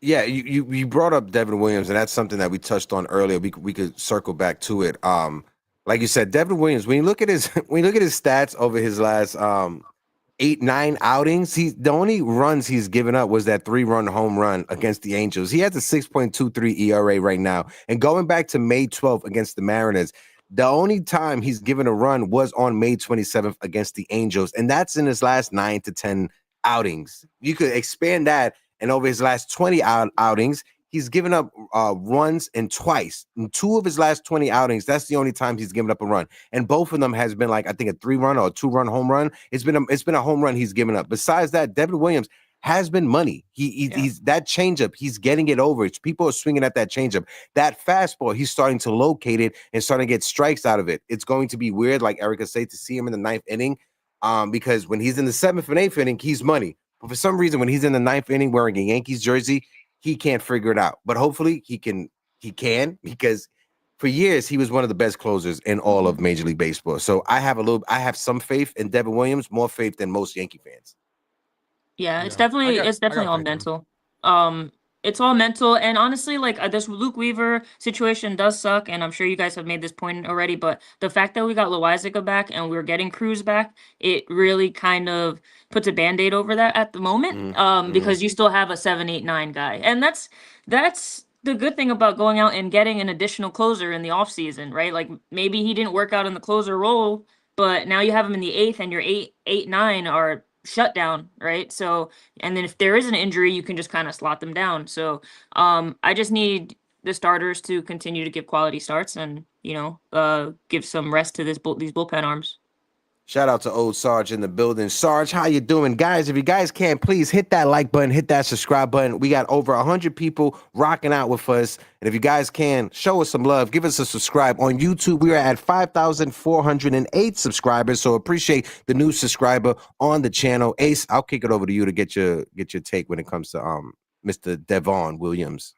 Yeah, you brought up Devin Williams, and that's something that we touched on earlier. We could circle back to it. Like you said, Devin Williams, when you look at his stats over his last 8-9 outings, the only runs he's given up was that 3-run home run against the Angels. He has a 6.23 ERA right now. And going back to May 12th against the Mariners, the only time he's given a run was on May 27th against the Angels, and that's in his last 9 to 10 outings. You could expand that, and over his last 20 outings, he's given up runs and twice. In 2 of his last 20 outings, that's the only time he's given up a run, and both of them has been like I think a 3-run or a 2-run home run. It's been a home run he's given up. Besides that, Devin Williams has been money. He's that changeup. He's getting it over. People are swinging at that changeup. That fastball, he's starting to locate it and starting to get strikes out of it. It's going to be weird, like Erica said, to see him in the 9th inning, because when he's in the 7th and 8th inning, he's money. But for some reason, when he's in the 9th inning wearing a Yankees jersey, he can't figure it out. But hopefully he can, because for years he was one of the best closers in all of Major League Baseball. So I have some faith in Devin Williams, more faith than most Yankee fans. Yeah, it's definitely all mental. It's all mental, and honestly, like this Luke Weaver situation does suck, and I'm sure you guys have made this point already. But the fact that we got Loizaga back and we're getting Cruz back, it really kind of puts a Band-Aid over that at the moment. Because you still have a 7, 8, 9 guy, and that's the good thing about going out and getting an additional closer in the offseason, right? Like maybe he didn't work out in the closer role, but now you have him in the 8th, and your 8, 9 are shut down, right? So, and then if there is an injury, you can just kind of slot them down. So I just need the starters to continue to give quality starts and, you know, give some rest to these bullpen arms. Shout out to old Sarge in the building. Sarge, how you doing? Guys, if you guys can, please hit that like button, hit that subscribe button. We got over 100 people rocking out with us. And if you guys can, show us some love. Give us a subscribe. On YouTube, we are at 5,408 subscribers. So appreciate the new subscriber on the channel. Ace, I'll kick it over to you to get your take when it comes to Mr. Devon Williams.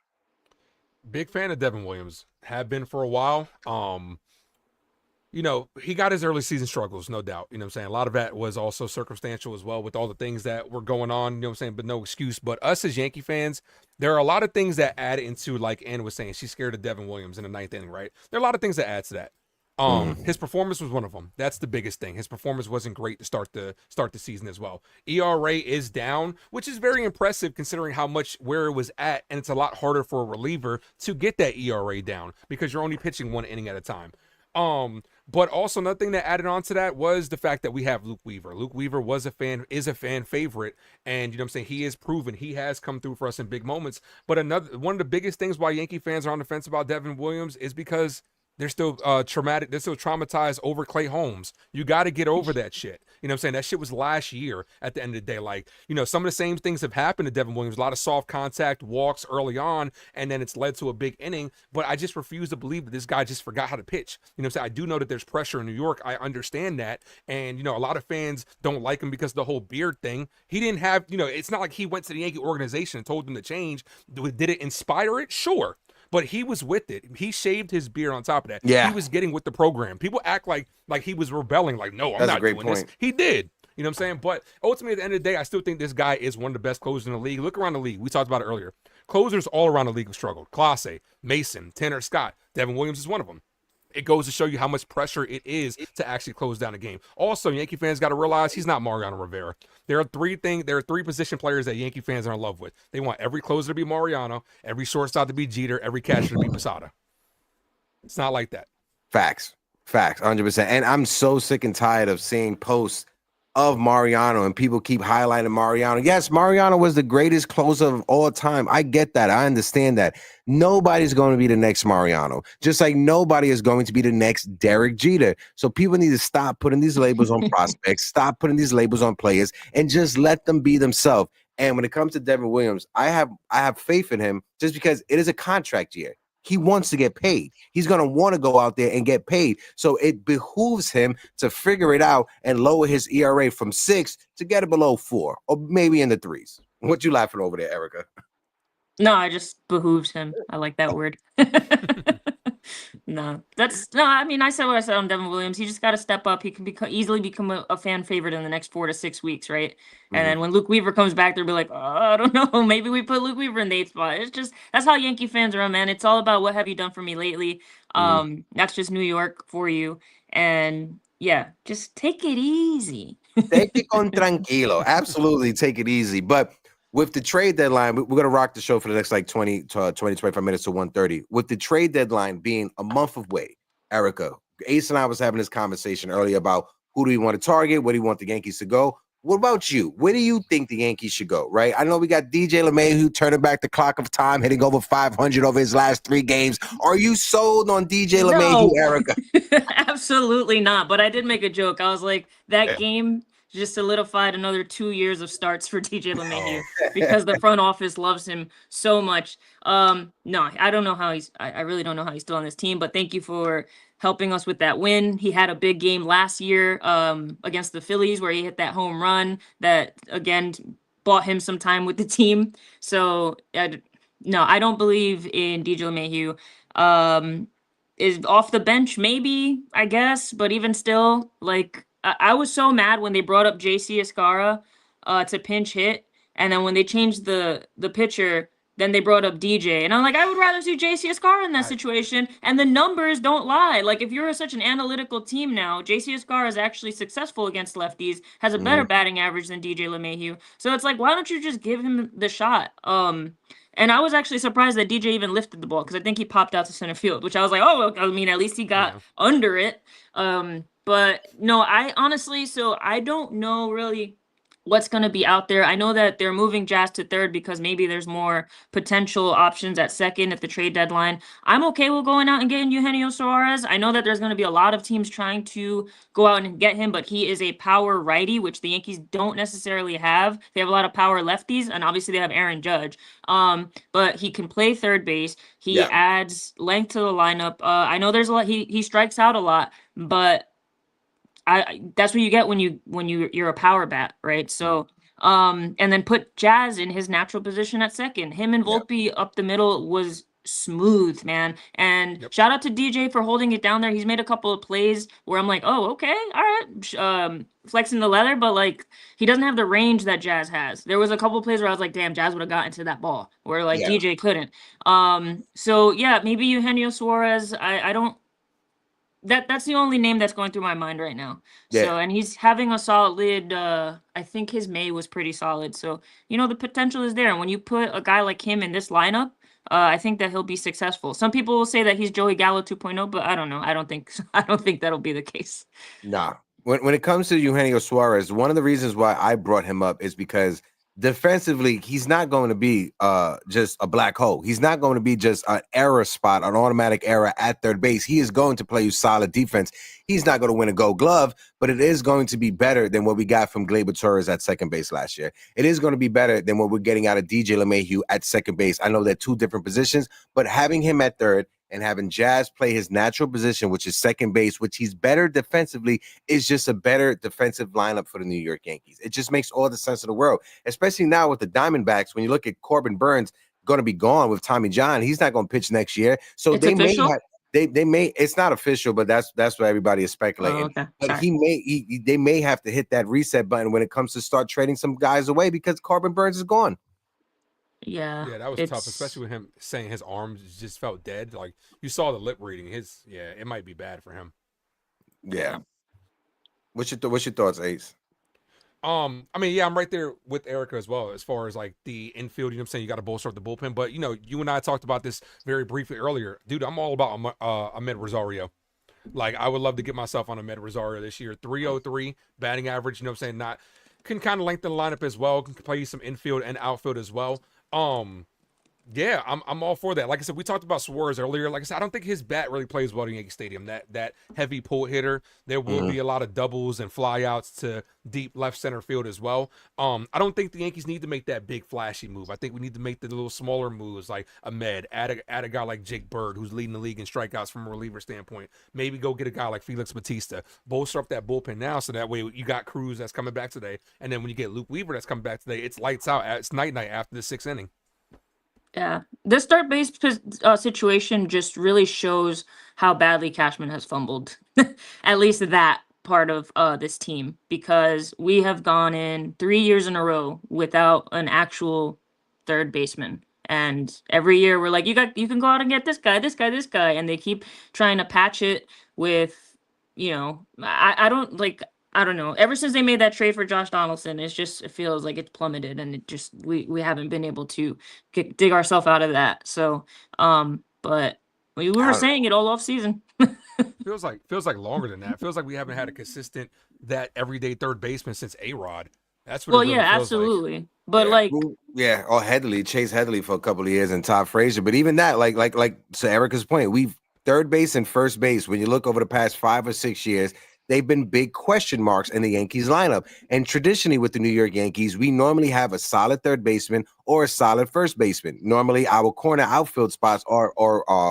Big fan of Devin Williams. Have been for a while. You know, he got his early season struggles, no doubt. You know what I'm saying? A lot of that was also circumstantial as well with all the things that were going on, you know what I'm saying? But no excuse. But us as Yankee fans, there are a lot of things that add into, like Ann was saying, she's scared of Devin Williams in the 9th inning, right? There are a lot of things that add to that. His performance was one of them. That's the biggest thing. His performance wasn't great to start the season as well. ERA is down, which is very impressive considering where it was at, and it's a lot harder for a reliever to get that ERA down because you're only pitching 1 inning at a time. But also another thing that added on to that was the fact that we have Luke Weaver. Luke Weaver is a fan favorite, and you know what I'm saying, he is proven. He has come through for us in big moments. But one of the biggest things why Yankee fans are on the fence about Devin Williams is because They're still traumatic. They're still traumatized over Clay Holmes. You got to get over that shit. You know what I'm saying? That shit was last year at the end of the day. Like, you know, some of the same things have happened to Devin Williams. A lot of soft contact, walks early on, and then it's led to a big inning. But I just refuse to believe that this guy just forgot how to pitch. You know what I'm saying? I do know that there's pressure in New York. I understand that. And, you know, a lot of fans don't like him because of the whole beard thing. He didn't have, you know, it's not like he went to the Yankee organization and told them to change. Did it inspire it? Sure. But he was with it. He shaved his beard on top of that. Yeah. He was getting with the program. People act like he was rebelling, like, no, I'm That's a not great doing point. this. He did. You know what I'm saying? But ultimately, at the end of the day, I still think this guy is one of the best closers in the league. Look around the league. We talked about it earlier. Closers all around the league have struggled. Clase, Mason, Tanner Scott, Devin Williams is one of them. It goes to show you how much pressure it is to actually close down a game. Also, Yankee fans got to realize he's not Mariano Rivera. There are three position players that Yankee fans are in love with. They want every closer to be Mariano, every shortstop to be Jeter, every catcher to be Posada. It's not like that. Facts, 100%. And I'm so sick and tired of seeing posts of Mariano and people keep highlighting Mariano. Yes, Mariano was the greatest closer of all time. I get that. I understand that. Nobody's going to be the next Mariano, just like nobody is going to be the next Derek Jeter. So people need to stop putting these labels on prospects, stop putting these labels on players, and just let them be themselves. And when it comes to Devin Williams, I have faith in him just because it is a contract year. He wants to get paid. He's going to want to go out there and get paid. So it behooves him to figure it out and lower his ERA from 6 to get it below 4 or maybe in the 3s. What you laughing over there, Erica? No, I just behooves him. I like that word. No, I mean, I said what I said on Devin Williams. He just got to step up. He can easily become a fan favorite in the next 4 to 6 weeks, right? And then when Luke Weaver comes back, they'll be like, oh, I don't know. Maybe we put Luke Weaver in the 8th spot. It's just, that's how Yankee fans are, man. It's all about what have you done for me lately. That's just New York for you. And yeah, just take it easy. Take it con tranquilo. Absolutely take it easy. But with the trade deadline, we're going to rock the show for the next like 25 minutes to 1:30. With the trade deadline being a month away, Erica, Ace and I was having this conversation earlier about who do we want to target? Where do you want the Yankees to go? What about you? Where do you think the Yankees should go, right? I know we got DJ LeMahieu turning back the clock of time, hitting over 500 over his last 3 games. Are you sold on DJ LeMahieu, Erica? Absolutely not. But I did make a joke. I was like, that game just solidified another 2 years of starts for DJ LeMahieu because the front office loves him so much. No, I don't know how I really don't know how he's still on this team, but thank you for helping us with that win. He had a big game last year against the Phillies where he hit that home run that, again, bought him some time with the team. So, no, I don't believe in DJ LeMahieu. Is off the bench, maybe, I guess, but even still, like, I was so mad when they brought up JC Escara to pinch hit, and then when they changed the pitcher, then they brought up DJ, and I'm like, I would rather see JC Escara in that situation, and the numbers don't lie. Like, if you're such an analytical team now, JC Escara is actually successful against lefties, has a better batting average than DJ LeMahieu, so it's like, why don't you just give him the shot? And I was actually surprised that DJ even lifted the ball because I think he popped out to center field, which I was like, oh, I mean, at least he got under it. But no, I honestly, so I don't know really what's going to be out there. I know that they're moving Jazz to 3rd because maybe there's more potential options at 2nd at the trade deadline. I'm okay with going out and getting Eugenio Suarez. I know that there's going to be a lot of teams trying to go out and get him, but he is a power righty, which the Yankees don't necessarily have. They have a lot of power lefties, and obviously they have Aaron Judge. But he can play third base. He adds length to the lineup. I know there's a lot. He strikes out a lot, but that's what you get when you're a power bat, right? So, and then put Jazz in his natural position at 2nd. Him and Volpe up the middle was smooth, man. And shout out to DJ for holding it down there. He's made a couple of plays where I'm like, oh, okay, all right, flexing the leather, but like he doesn't have the range that Jazz has. There was a couple of plays where I was like, damn, Jazz would have gotten to that ball where like DJ couldn't. So yeah, maybe Eugenio Suarez. I don't. That's the only name that's going through my mind right now. Yeah. So, and he's having a solid, I think his May was pretty solid. So, the potential is there. And when you put a guy like him in this lineup, I think that he'll be successful. Some people will say that he's Joey Gallo 2.0, but I don't know. I don't think that'll be the case. Nah. When it comes to Eugenio Suarez, one of the reasons why I brought him up is because defensively, he's not going to be just a black hole. He's not going to be just an error spot, an automatic error at third base. He is going to play you solid defense. He's not going to win a Gold Glove, but it is going to be better than what we got from Gleyber Torres at second base last year. It is going to be better than what we're getting out of DJ LeMahieu at second base. I know they're two different positions, but having him at third and having Jazz play his natural position, which is second base, which he's better defensively, is just a better defensive lineup for the New York Yankees. It just makes all the sense of the world, especially now with the Diamondbacks. When you look at Corbin Burns going to be gone with Tommy John, he's not going to pitch next year. So It's they official? may have. They may, it's not official, but that's what everybody is speculating. Oh, okay. But Sorry. they may have to hit that reset button when it comes to start trading some guys away because Corbin Burns is gone. Yeah. Yeah, that was tough, especially with him saying his arms just felt dead. Like you saw the lip reading. It might be bad for him. Yeah. What's your thoughts, Ace? I mean, yeah, I'm right there with Erica as well as far as like the infield. You know what I'm saying? You got to bolster up the bullpen, but you and I talked about this very briefly earlier, dude. I'm all about Ahmed Rosario. Like I would love to get myself on Ahmed Rosario this year. 303 batting average. You know what I'm saying? Can kind of lengthen the lineup as well. Can play some infield and outfield as well. Yeah, I'm all for that. Like I said, we talked about Suarez earlier. Like I said, I don't think his bat really plays well in Yankee Stadium. That heavy pull hitter. There will be a lot of doubles and flyouts to deep left center field as well. I don't think the Yankees need to make that big flashy move. I think we need to make the little smaller moves like Ahmed, add a guy like Jake Bird, who's leading the league in strikeouts from a reliever standpoint. Maybe go get a guy like Felix Bautista. Bolster up that bullpen now, so that way you got Cruz that's coming back today, and then when you get Luke Weaver that's coming back today, it's lights out. It's night after the sixth inning. Yeah, this third base situation just really shows how badly Cashman has fumbled, at least that part of this team, because we have gone in 3 years in a row without an actual third baseman. And every year we're like, you can go out and get this guy, and they keep trying to patch it with, I don't know. Ever since they made that trade for Josh Donaldson, it feels like it's plummeted, and we haven't been able to dig ourselves out of that. So, but we were saying it all off season. feels like longer than that. Feels like we haven't had a consistent that everyday third baseman since A-Rod. That's what. Well, it really feels absolutely. Like. But or Headley, Chase Headley for a couple of years, and Todd Frazier. But even that, like to Erica's point, we've third base and first base. When you look over the past 5 or 6 years, they've been big question marks in the Yankees lineup. And traditionally with the New York Yankees, we normally have a solid third baseman or a solid first baseman. Normally our corner outfield spots are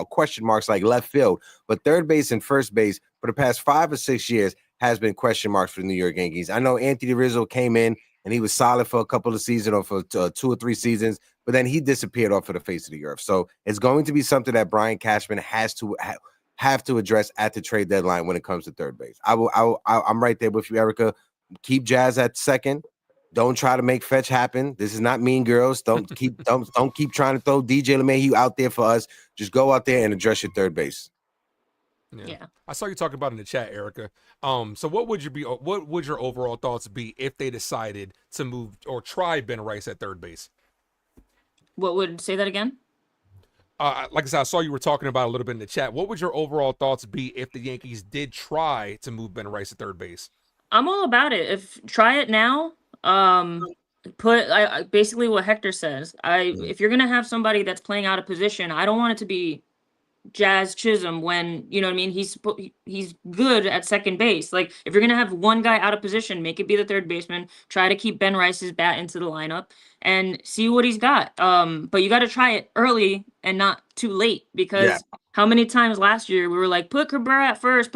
question marks like left field. But third base and first base for the past 5 or 6 years has been question marks for the New York Yankees. I know Anthony Rizzo came in and he was solid for a couple of seasons or for 2 or 3 seasons, but then he disappeared off of the face of the earth. So it's going to be something that Brian Cashman has to have to address at the trade deadline when it comes to third base. I'm right there with you, Erica. Keep Jazz at second. Don't try to make fetch happen. This is not Mean Girls. Don't keep trying to throw DJ LeMahieu out there for us. Just go out there and address your third base. Yeah. I saw you talking about in the chat, Erica. So what would your overall thoughts be if they decided to move or try Ben Rice at third base? What would say that again? Like I said, I saw you were talking about a little bit in the chat. What would your overall thoughts be if the Yankees did try to move Ben Rice to third base? I'm all about it. Try it now. Basically what Hector says. If you're gonna have somebody that's playing out of position, I don't want it to be Jazz Chisholm when, you know what I mean, he's good at second base. Like, if you're gonna have one guy out of position, make it be the third baseman. Try to keep Ben Rice's bat into the lineup and see what he's got. But you got to try it early and not too late, because how many times last year we were like, put Cabrera at first,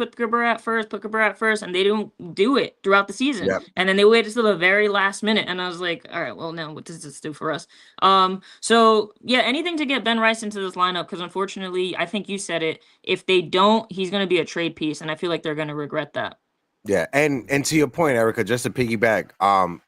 and they didn't do it throughout the season. And then they waited till the very last minute, and I was like, all right, well, now what does this do for us? So yeah, anything to get Ben Rice into this lineup, because unfortunately, I think you said it, if they don't, he's going to be a trade piece, and I feel like they're going to regret that. Yeah, and to your point, Erica, just to piggyback,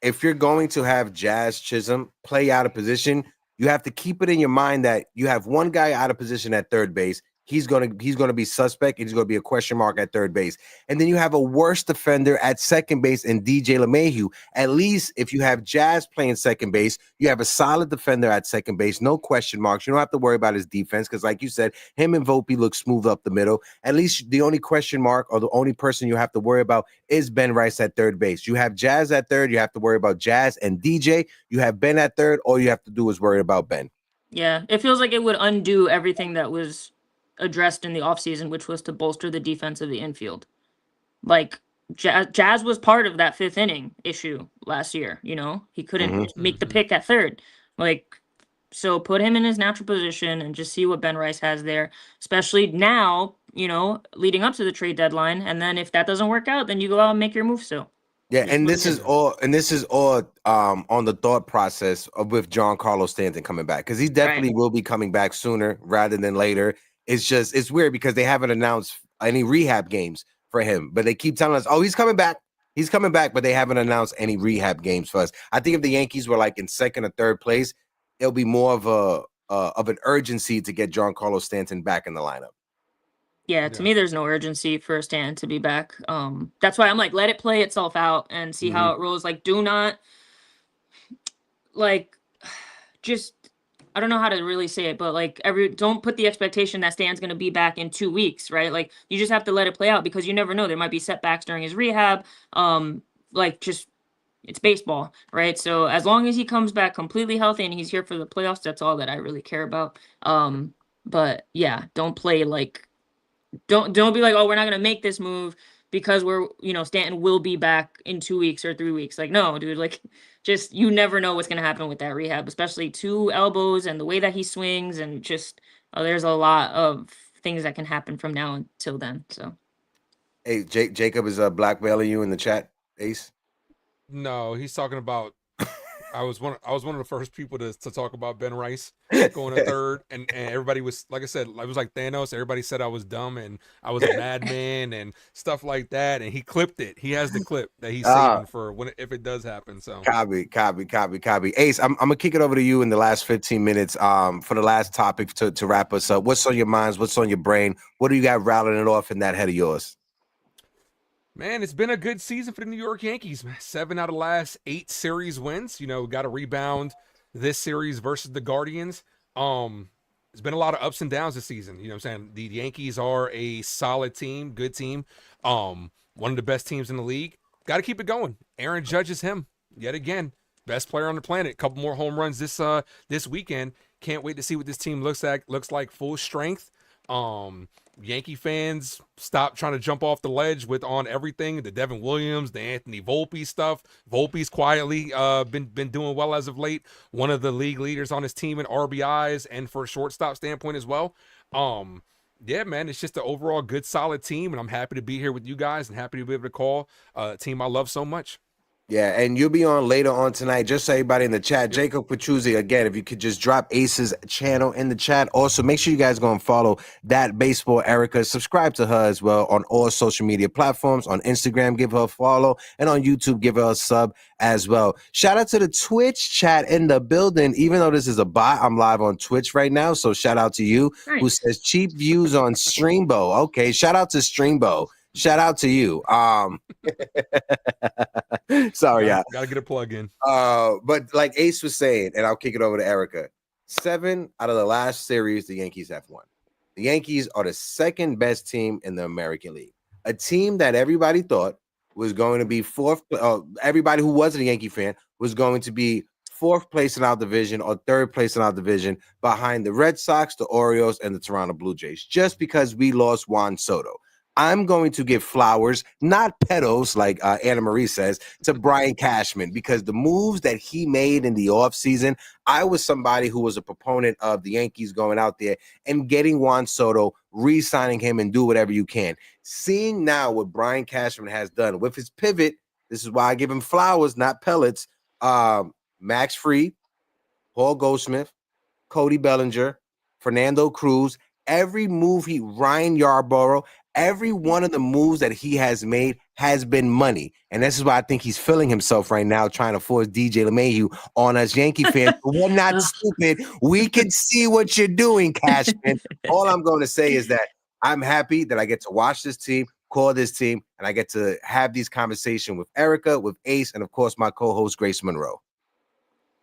if you're going to have Jazz Chisholm play out of position, you have to keep it in your mind that you have one guy out of position at third base. he's gonna be suspect. He's gonna be a question mark at third base. And then you have a worse defender at second base in DJ LeMahieu. At least if you have Jazz playing second base, you have a solid defender at second base, no question marks. You don't have to worry about his defense because, like you said, him and Volpe look smooth up the middle. At least the only question mark or the only person you have to worry about is Ben Rice at third base. You have Jazz at third, you have to worry about Jazz and DJ. You have Ben at third, all you have to do is worry about Ben. Yeah, it feels like it would undo everything that was addressed in the offseason, which was to bolster the defense of the infield. Like, Jazz was part of that fifth inning issue last year, you know? He couldn't make the pick at third. Like, so put him in his natural position and just see what Ben Rice has there, especially now, you know, leading up to the trade deadline. And then if that doesn't work out, then you go out and make your move still. Yeah, and this is all on the thought process of with Giancarlo Stanton coming back, because he definitely will be coming back sooner rather than later. It's weird because they haven't announced any rehab games for him, but they keep telling us, oh, he's coming back, but they haven't announced any rehab games for us. I think if the Yankees were like in second or third place, it'll be more of an urgency to get Giancarlo Stanton back in the lineup. Yeah, to me, there's no urgency for Stan to be back. That's why I'm like, let it play itself out and see how it rolls. Like, do not, like, just, I don't know how to really say it, but like, don't put the expectation that Stan's going to be back in 2 weeks, right? Like, you just have to let it play out because you never know. There might be setbacks during his rehab. Like, just, it's baseball, right? So as long as he comes back completely healthy and he's here for the playoffs, that's all that I really care about. But yeah, don't play like, don't be like, oh, we're not going to make this move because Stanton will be back in 2 weeks or 3 weeks. Like, no, dude, like, just, you never know what's going to happen with that rehab, especially 2 elbows and the way that he swings, and just, there's a lot of things that can happen from now until then. So, hey, Jacob is blackmailing you in the chat, Ace. No, he's talking about. I was one of the first people to talk about Ben Rice going to third, and everybody was, like I said, I was like Thanos. Everybody said I was dumb and I was a madman and stuff like that, and he clipped it. He has the clip that he's saving for if it does happen. So copy. Ace, I'm gonna kick it over to you in the last 15 minutes for the last topic to wrap us up. What's on your minds? What's on your brain? What do you got rattling it off in that head of yours? Man, it's been a good season for the New York Yankees. 7 out of the last 8 series wins. You know, got a rebound this series versus the Guardians. There's been a lot of ups and downs this season. You know what I'm saying? The Yankees are a solid team, good team. One of the best teams in the league. Got to keep it going. Aaron Judge is him yet again. Best player on the planet. A couple more home runs this weekend. Can't wait to see what this team looks like full strength. Yankee fans, stop trying to jump off the ledge on everything. The Devin Williams, the Anthony Volpe stuff. Volpe's quietly been doing well as of late. One of the league leaders on his team in RBIs and for a shortstop standpoint as well. Yeah, man, it's just an overall good, solid team, and I'm happy to be here with you guys and happy to be able to call a team I love so much. Yeah, and you'll be on later on tonight. Just so everybody in the chat, Jacob Petruzzi, again, if you could just drop Ace's channel in the chat. Also, make sure you guys go and follow That Baseball Erica. Subscribe to her as well on all social media platforms. On Instagram, give her a follow. And on YouTube, give her a sub as well. Shout out to the Twitch chat in the building. Even though this is a bot, I'm live on Twitch right now. So shout out to you, who says cheap views on Streambo. Okay, shout out to Streambo. Shout out to you. Sorry, yeah. Gotta get a plug in. But like Ace was saying, and I'll kick it over to Erica. 7 out of the last series the Yankees have won. The Yankees are the second best team in the American League. A team that everybody thought was going to be fourth. Everybody who wasn't a Yankee fan was going to be fourth place in our division or third place in our division behind the Red Sox, the Orioles, and the Toronto Blue Jays, just because we lost Juan Soto. I'm going to give flowers, not petals, like Anna Marie says, to Brian Cashman, because the moves that he made in the offseason, I was somebody who was a proponent of the Yankees going out there and getting Juan Soto, re-signing him, and do whatever you can. Seeing now what Brian Cashman has done with his pivot, this is why I give him flowers, not pellets. Max Fried, Paul Goldschmidt, Cody Bellinger, Fernando Cruz, every move Ryan Yarbrough, every one of the moves that he has made has been money. And this is why I think he's feeling himself right now, trying to force DJ LeMahieu on us Yankee fans. But we're not stupid. We can see what you're doing, Cashman. All I'm going to say is that I'm happy that I get to watch this team, call this team, and I get to have these conversations with Erica, with Ace, and of course my co-host Grace Monroe.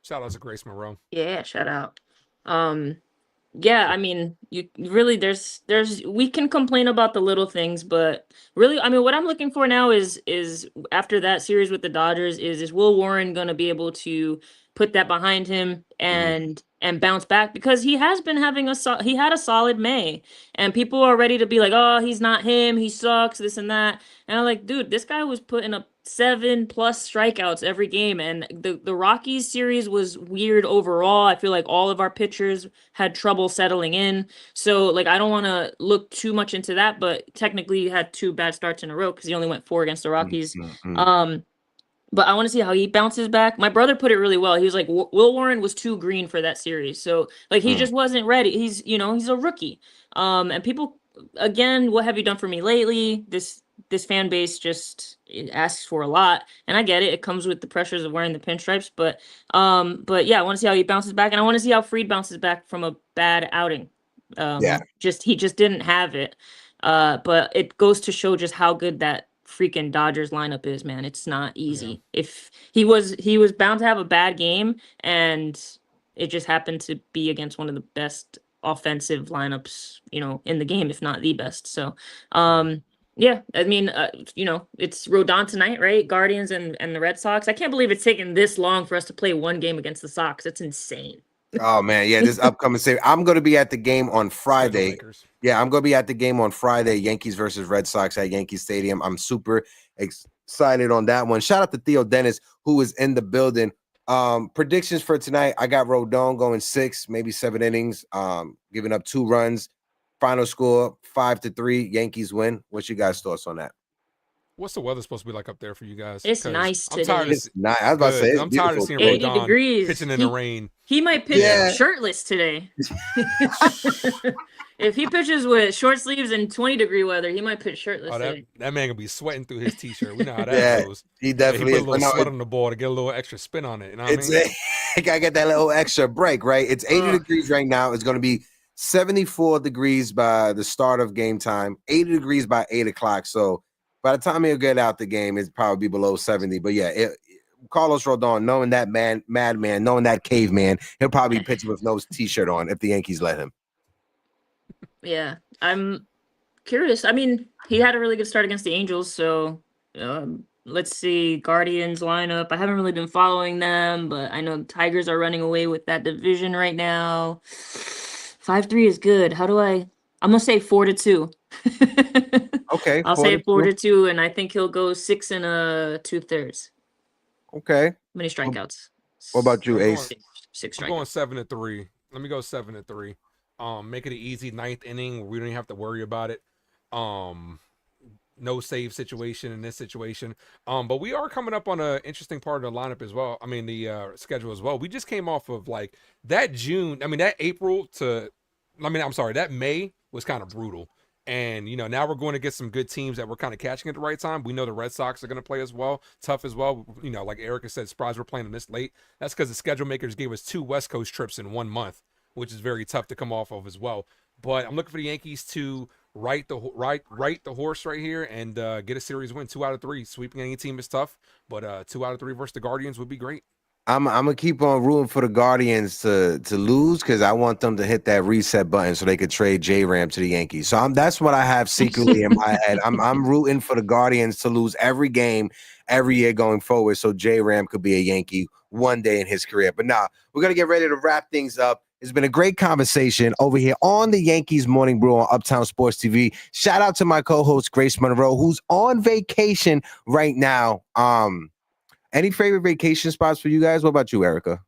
Shout out to Grace Monroe. Yeah, shout out. Yeah, I mean, you really there's we can complain about the little things, but really, I mean, what I'm looking for now is after that series with the Dodgers is Will Warren going to be able to put that behind him and bounce back, because he has been having he had a solid May, and people are ready to be like, oh, he's not him, he sucks, this and that. And I'm like, dude, this guy was putting up 7+ strikeouts every game, and the Rockies series was weird overall. I feel like all of our pitchers had trouble settling in, so like I don't want to look too much into that, but technically he had 2 bad starts in a row because he only went 4 against the Rockies. But I want to see how he bounces back. My brother put it really well. He was like, Will Warren was too green for that series, so like he just wasn't ready. He's he's a rookie, and people, again, what have you done for me lately? This fan base just asks for a lot, and I get it. It comes with the pressures of wearing the pinstripes, but yeah, I want to see how he bounces back, and I want to see how Fried bounces back from a bad outing. He just didn't have it, but it goes to show just how good that freaking Dodgers lineup is, man. It's not easy. Yeah. If he was bound to have a bad game, and it just happened to be against one of the best offensive lineups, in the game, if not the best. So, yeah, I mean, it's Rodon tonight, right? Guardians and the Red Sox. I can't believe it's taken this long for us to play one game against the Sox. That's insane. Oh man, yeah, this upcoming series. I'm going to be at the game on Friday. Yeah, I'm going to be at the game on Friday, Yankees versus Red Sox at Yankee Stadium. I'm super excited on that one. Shout out to Theo Dennis, who is in the building. Predictions for tonight, I got Rodon going 6, maybe 7 innings, giving up 2 runs. Final score 5-3, Yankees win. What's your guys' thoughts on that? What's the weather supposed to be like up there for you guys? It's nice today. I was about to say, I'm tired of seeing 80 Rodon degrees. pitching in the rain. He might pitch shirtless today. If he pitches with short sleeves and 20-degree weather, he might pitch shirtless today. That man gonna be sweating through his t-shirt. We know how that goes. He definitely he put a little sweat on the ball to get a little extra spin on it. You know what I mean? I gotta get that little extra break, right? It's 80 degrees right now. It's gonna be 74 degrees by the start of game time, 80 degrees by 8 o'clock. So by the time he'll get out the game, it's probably below 70. But yeah, Carlos Rodon, knowing that madman, knowing that caveman, he'll probably be pitching with no t-shirt on if the Yankees let him. Yeah, I'm curious. I mean, he had a really good start against the Angels, so let's see. Guardians lineup. I haven't really been following them, but I know the Tigers are running away with that division right now. 5-3 is good. I'm gonna say 4-2. Okay. I'll say 4-2, and I think he'll go 6 2/3. Okay. Many strikeouts. What about you, Ace? 6 strikeouts. I'm going 7-3. Let me go 7-3. Make it an easy 9th inning where we don't have to worry about it. No save situation in this situation. But we are coming up on an interesting part of the lineup as well. I mean, the schedule as well. We just came off of like that that May was kind of brutal. And, now we're going to get some good teams that we're kind of catching at the right time. We know the Red Sox are going to play as well, tough as well. Like Erica said, surprised we're playing them this late. That's because the schedule makers gave us 2 West Coast trips in 1 month, which is very tough to come off of as well. But I'm looking for the Yankees to right the horse right here and get a series win. 2 out of 3. Sweeping any team is tough, but 2 out of 3 versus the Guardians would be great. I'm gonna keep on rooting for the Guardians to lose because I want them to hit that reset button so they could trade J-Ram to the Yankees. So that's what I have secretly in my head. I'm rooting for the Guardians to lose every game every year going forward, so J-Ram could be a Yankee one day in his career. But now we're gonna get ready to wrap things up. It's been a great conversation over here on the Yankees Morning Brew on Uptown Sports TV. Shout out to my co-host Grace Monroe, who's on vacation right now. Any favorite vacation spots for you guys? What about you, Erica?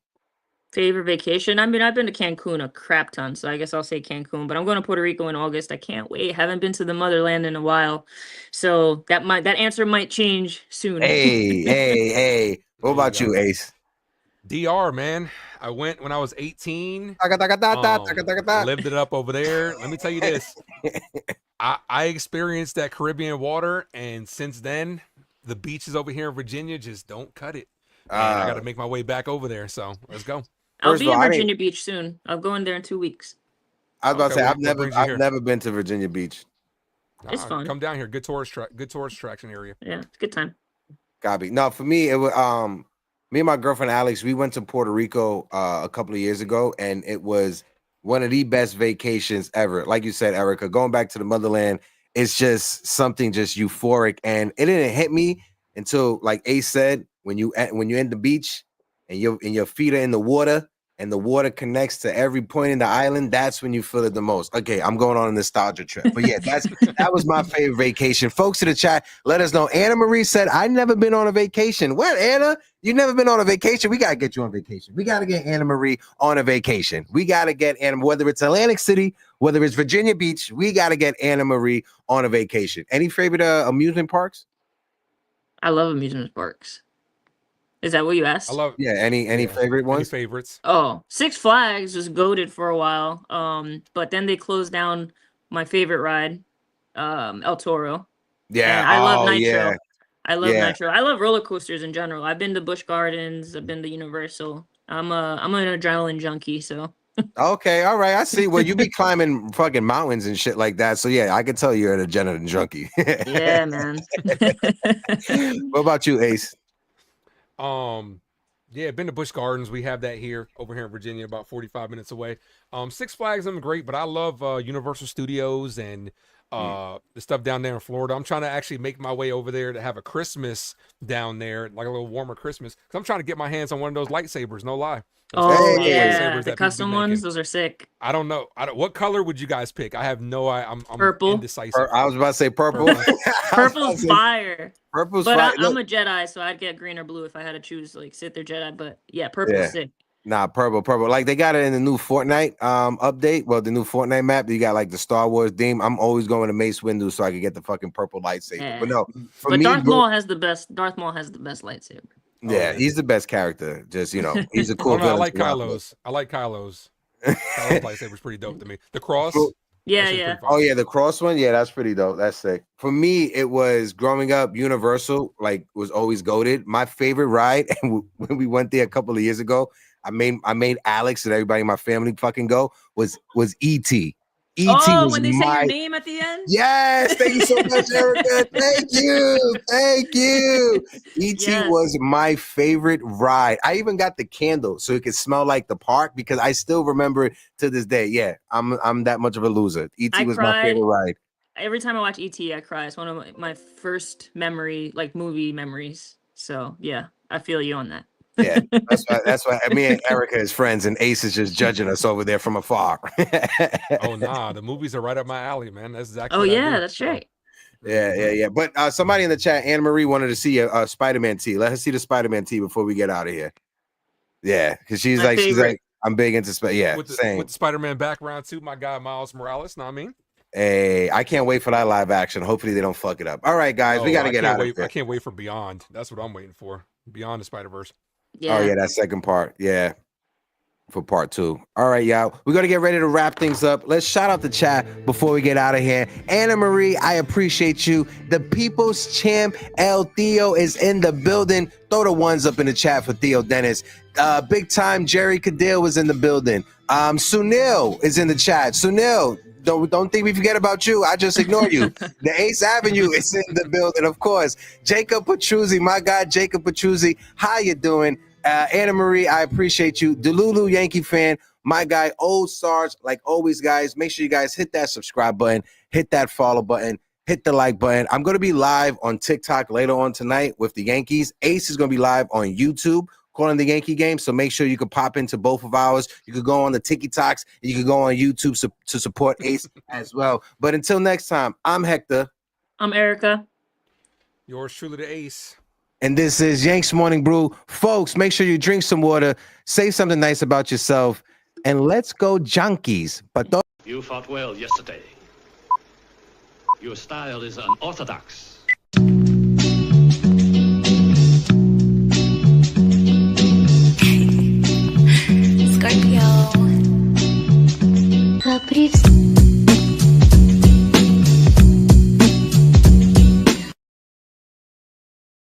Favorite vacation? I mean, I've been to Cancun a crap ton, so I guess I'll say Cancun. But I'm going to Puerto Rico in August. I can't wait. Haven't been to the motherland in a while, so that answer might change soon. Hey. What about you, Ace? DR, man. I went when I was 18. Taka, taka, ta, ta, taka, taka, ta. Lived it up over there. Let me tell you this. I experienced that Caribbean water, and since then, the beaches over here in Virginia just don't cut it. And I got to make my way back over there. So let's go. I'll First be of all, in I didn't- Virginia Beach soon. I'll go in there in 2 weeks. I was about to Okay, say what brings you here? I've never been to Virginia Beach. It's fun. Come down here. Good tourist attraction area. Yeah, it's a good time. Copy. No, for me, it was me and my girlfriend Alex. We went to Puerto Rico a couple of years ago, and it was one of the best vacations ever. Like you said, Erica, going back to the motherland, it's just something just euphoric, and it didn't hit me until, like Ace said, when you're in the beach and your feet are in the water. And the water connects to every point in the island, that's when you feel it the most. Okay, I'm going on a nostalgia trip. But yeah, that was my favorite vacation. Folks in the chat, let us know. Anna Marie said, I never been on a vacation. What, Anna? You never been on a vacation? We got to get you on vacation. We got to get Anna Marie on a vacation. We got to get Anna, whether it's Atlantic City, whether it's Virginia Beach, we got to get Anna Marie on a vacation. Any favorite amusement parks? I love amusement parks. Is that what you asked? I love. Yeah, any favorite ones? Any favorites? Oh, Six Flags was goated for a while. But then they closed down my favorite ride, El Toro. Yeah, And I love Nitro. Yeah. I love Yeah. Nitro. I love roller coasters in general. I've been to Busch Gardens. I've been to Universal. I'm an adrenaline junkie, so. Okay, all right. I see. Well, you be climbing fucking mountains and shit like that. So yeah, I can tell you're an adrenaline junkie. Yeah, man. What about you, Ace? Yeah, been to Busch Gardens. We have that here over here in Virginia, about 45 minutes away. Six Flags, I'm great, but I love Universal Studios and the stuff down there in Florida. I'm trying to actually make my way over there to have a Christmas down there, like a little warmer Christmas. Because I'm trying to get my hands on one of those lightsabers, no lie. Oh, Hey. yeah. Lightsabers The that custom people be ones, making. those are sick. I don't know. What color would you guys pick? I have no idea. I'm Purple. indecisive. I was about to say purple. Purple's fire. Purple's But fire. I'm a Jedi, so I'd get green or blue if I had to choose, like, Sith or Jedi. But yeah, purple's Yeah. sick. Nah, purple. Like they got it in the new Fortnite update. Well, the new Fortnite map. You got like the Star Wars theme. I'm always going to Mace Windu so I can get the fucking purple lightsaber. Yeah. But no, for But me, Darth bro- Maul has the best lightsaber. yeah, yeah. he's the best character. Just he's a cool. Oh, no, I villain like to rock with. Kylo's. I like Kylo's. Kylo's lightsaber's pretty dope to me. The cross. Cool. Yeah, that shit's yeah. pretty fire. Oh yeah, the cross one. Yeah, that's pretty dope. That's sick. For me, it was growing up. Universal was always goated. My favorite ride, and when we went there a couple of years ago, I made Alex and everybody in my family fucking go was E.T. E.T. Oh, was when they say my your name at the end? yes. Thank you so much, Erica. Thank you. E.T. Yes. was my favorite ride. I even got the candle so it could smell like the park because I still remember it to this day. Yeah, I'm that much of a loser. E.T. I was my cried. favorite ride. Every time I watch E.T., I cry. It's one of my first movie memories. So yeah, I feel you on that. Yeah, that's why me and Erica is friends, and Ace is just judging us over there from afar. Oh nah, the movies are right up my alley, man. That's exactly. Oh what I yeah, do. that's right. Yeah. But somebody in the chat, Anna Marie, wanted to see a Spider-Man tee. Let her see the Spider-Man tee before we get out of here. Yeah, because she's My like, favorite. I'm big into yeah, With the same. Spider-Man background too, my guy Miles Morales. Know what I mean? Hey, I can't wait for that live action. Hopefully they don't fuck it up. All right, guys, we Oh, got to I get can't out wait. of here. I can't wait for Beyond. That's what I'm waiting for. Beyond the Spider-Verse. Yeah. Oh yeah, that second part. Yeah. For part 2. All right, y'all. We're gonna get ready to wrap things up. Let's shout out the chat before we get out of here. Anna Marie, I appreciate you. The people's champ El Theo is in the building. Throw the ones up in the chat for Theo Dennis. Big time Jerry Cadell was in the building. Sunil is in the chat. Sunil, don't think we forget about you. I just ignore you. The Ace Avenue is in the building, of course. Jacob Petruzzi, my guy Jacob Petruzzi. How you doing? Anna Marie, I appreciate you. Delulu Yankee fan, my guy, Old Sarge. Like always, guys, make sure you guys hit that subscribe button, hit that follow button, hit the like button. I'm going to be live on TikTok later on tonight with the Yankees. Ace is going to be live on YouTube calling the Yankee game. So make sure you can pop into both of ours. You could go on the TikToks and you can go on YouTube to support Ace as well. But until next time, I'm Hector. I'm Erica. Yours truly, the Ace. And this is Yanks Morning Brew. Folks, make sure you drink some water, say something nice about yourself, and let's go Yankees. But don't You fought well yesterday. Your style is unorthodox. Scorpio.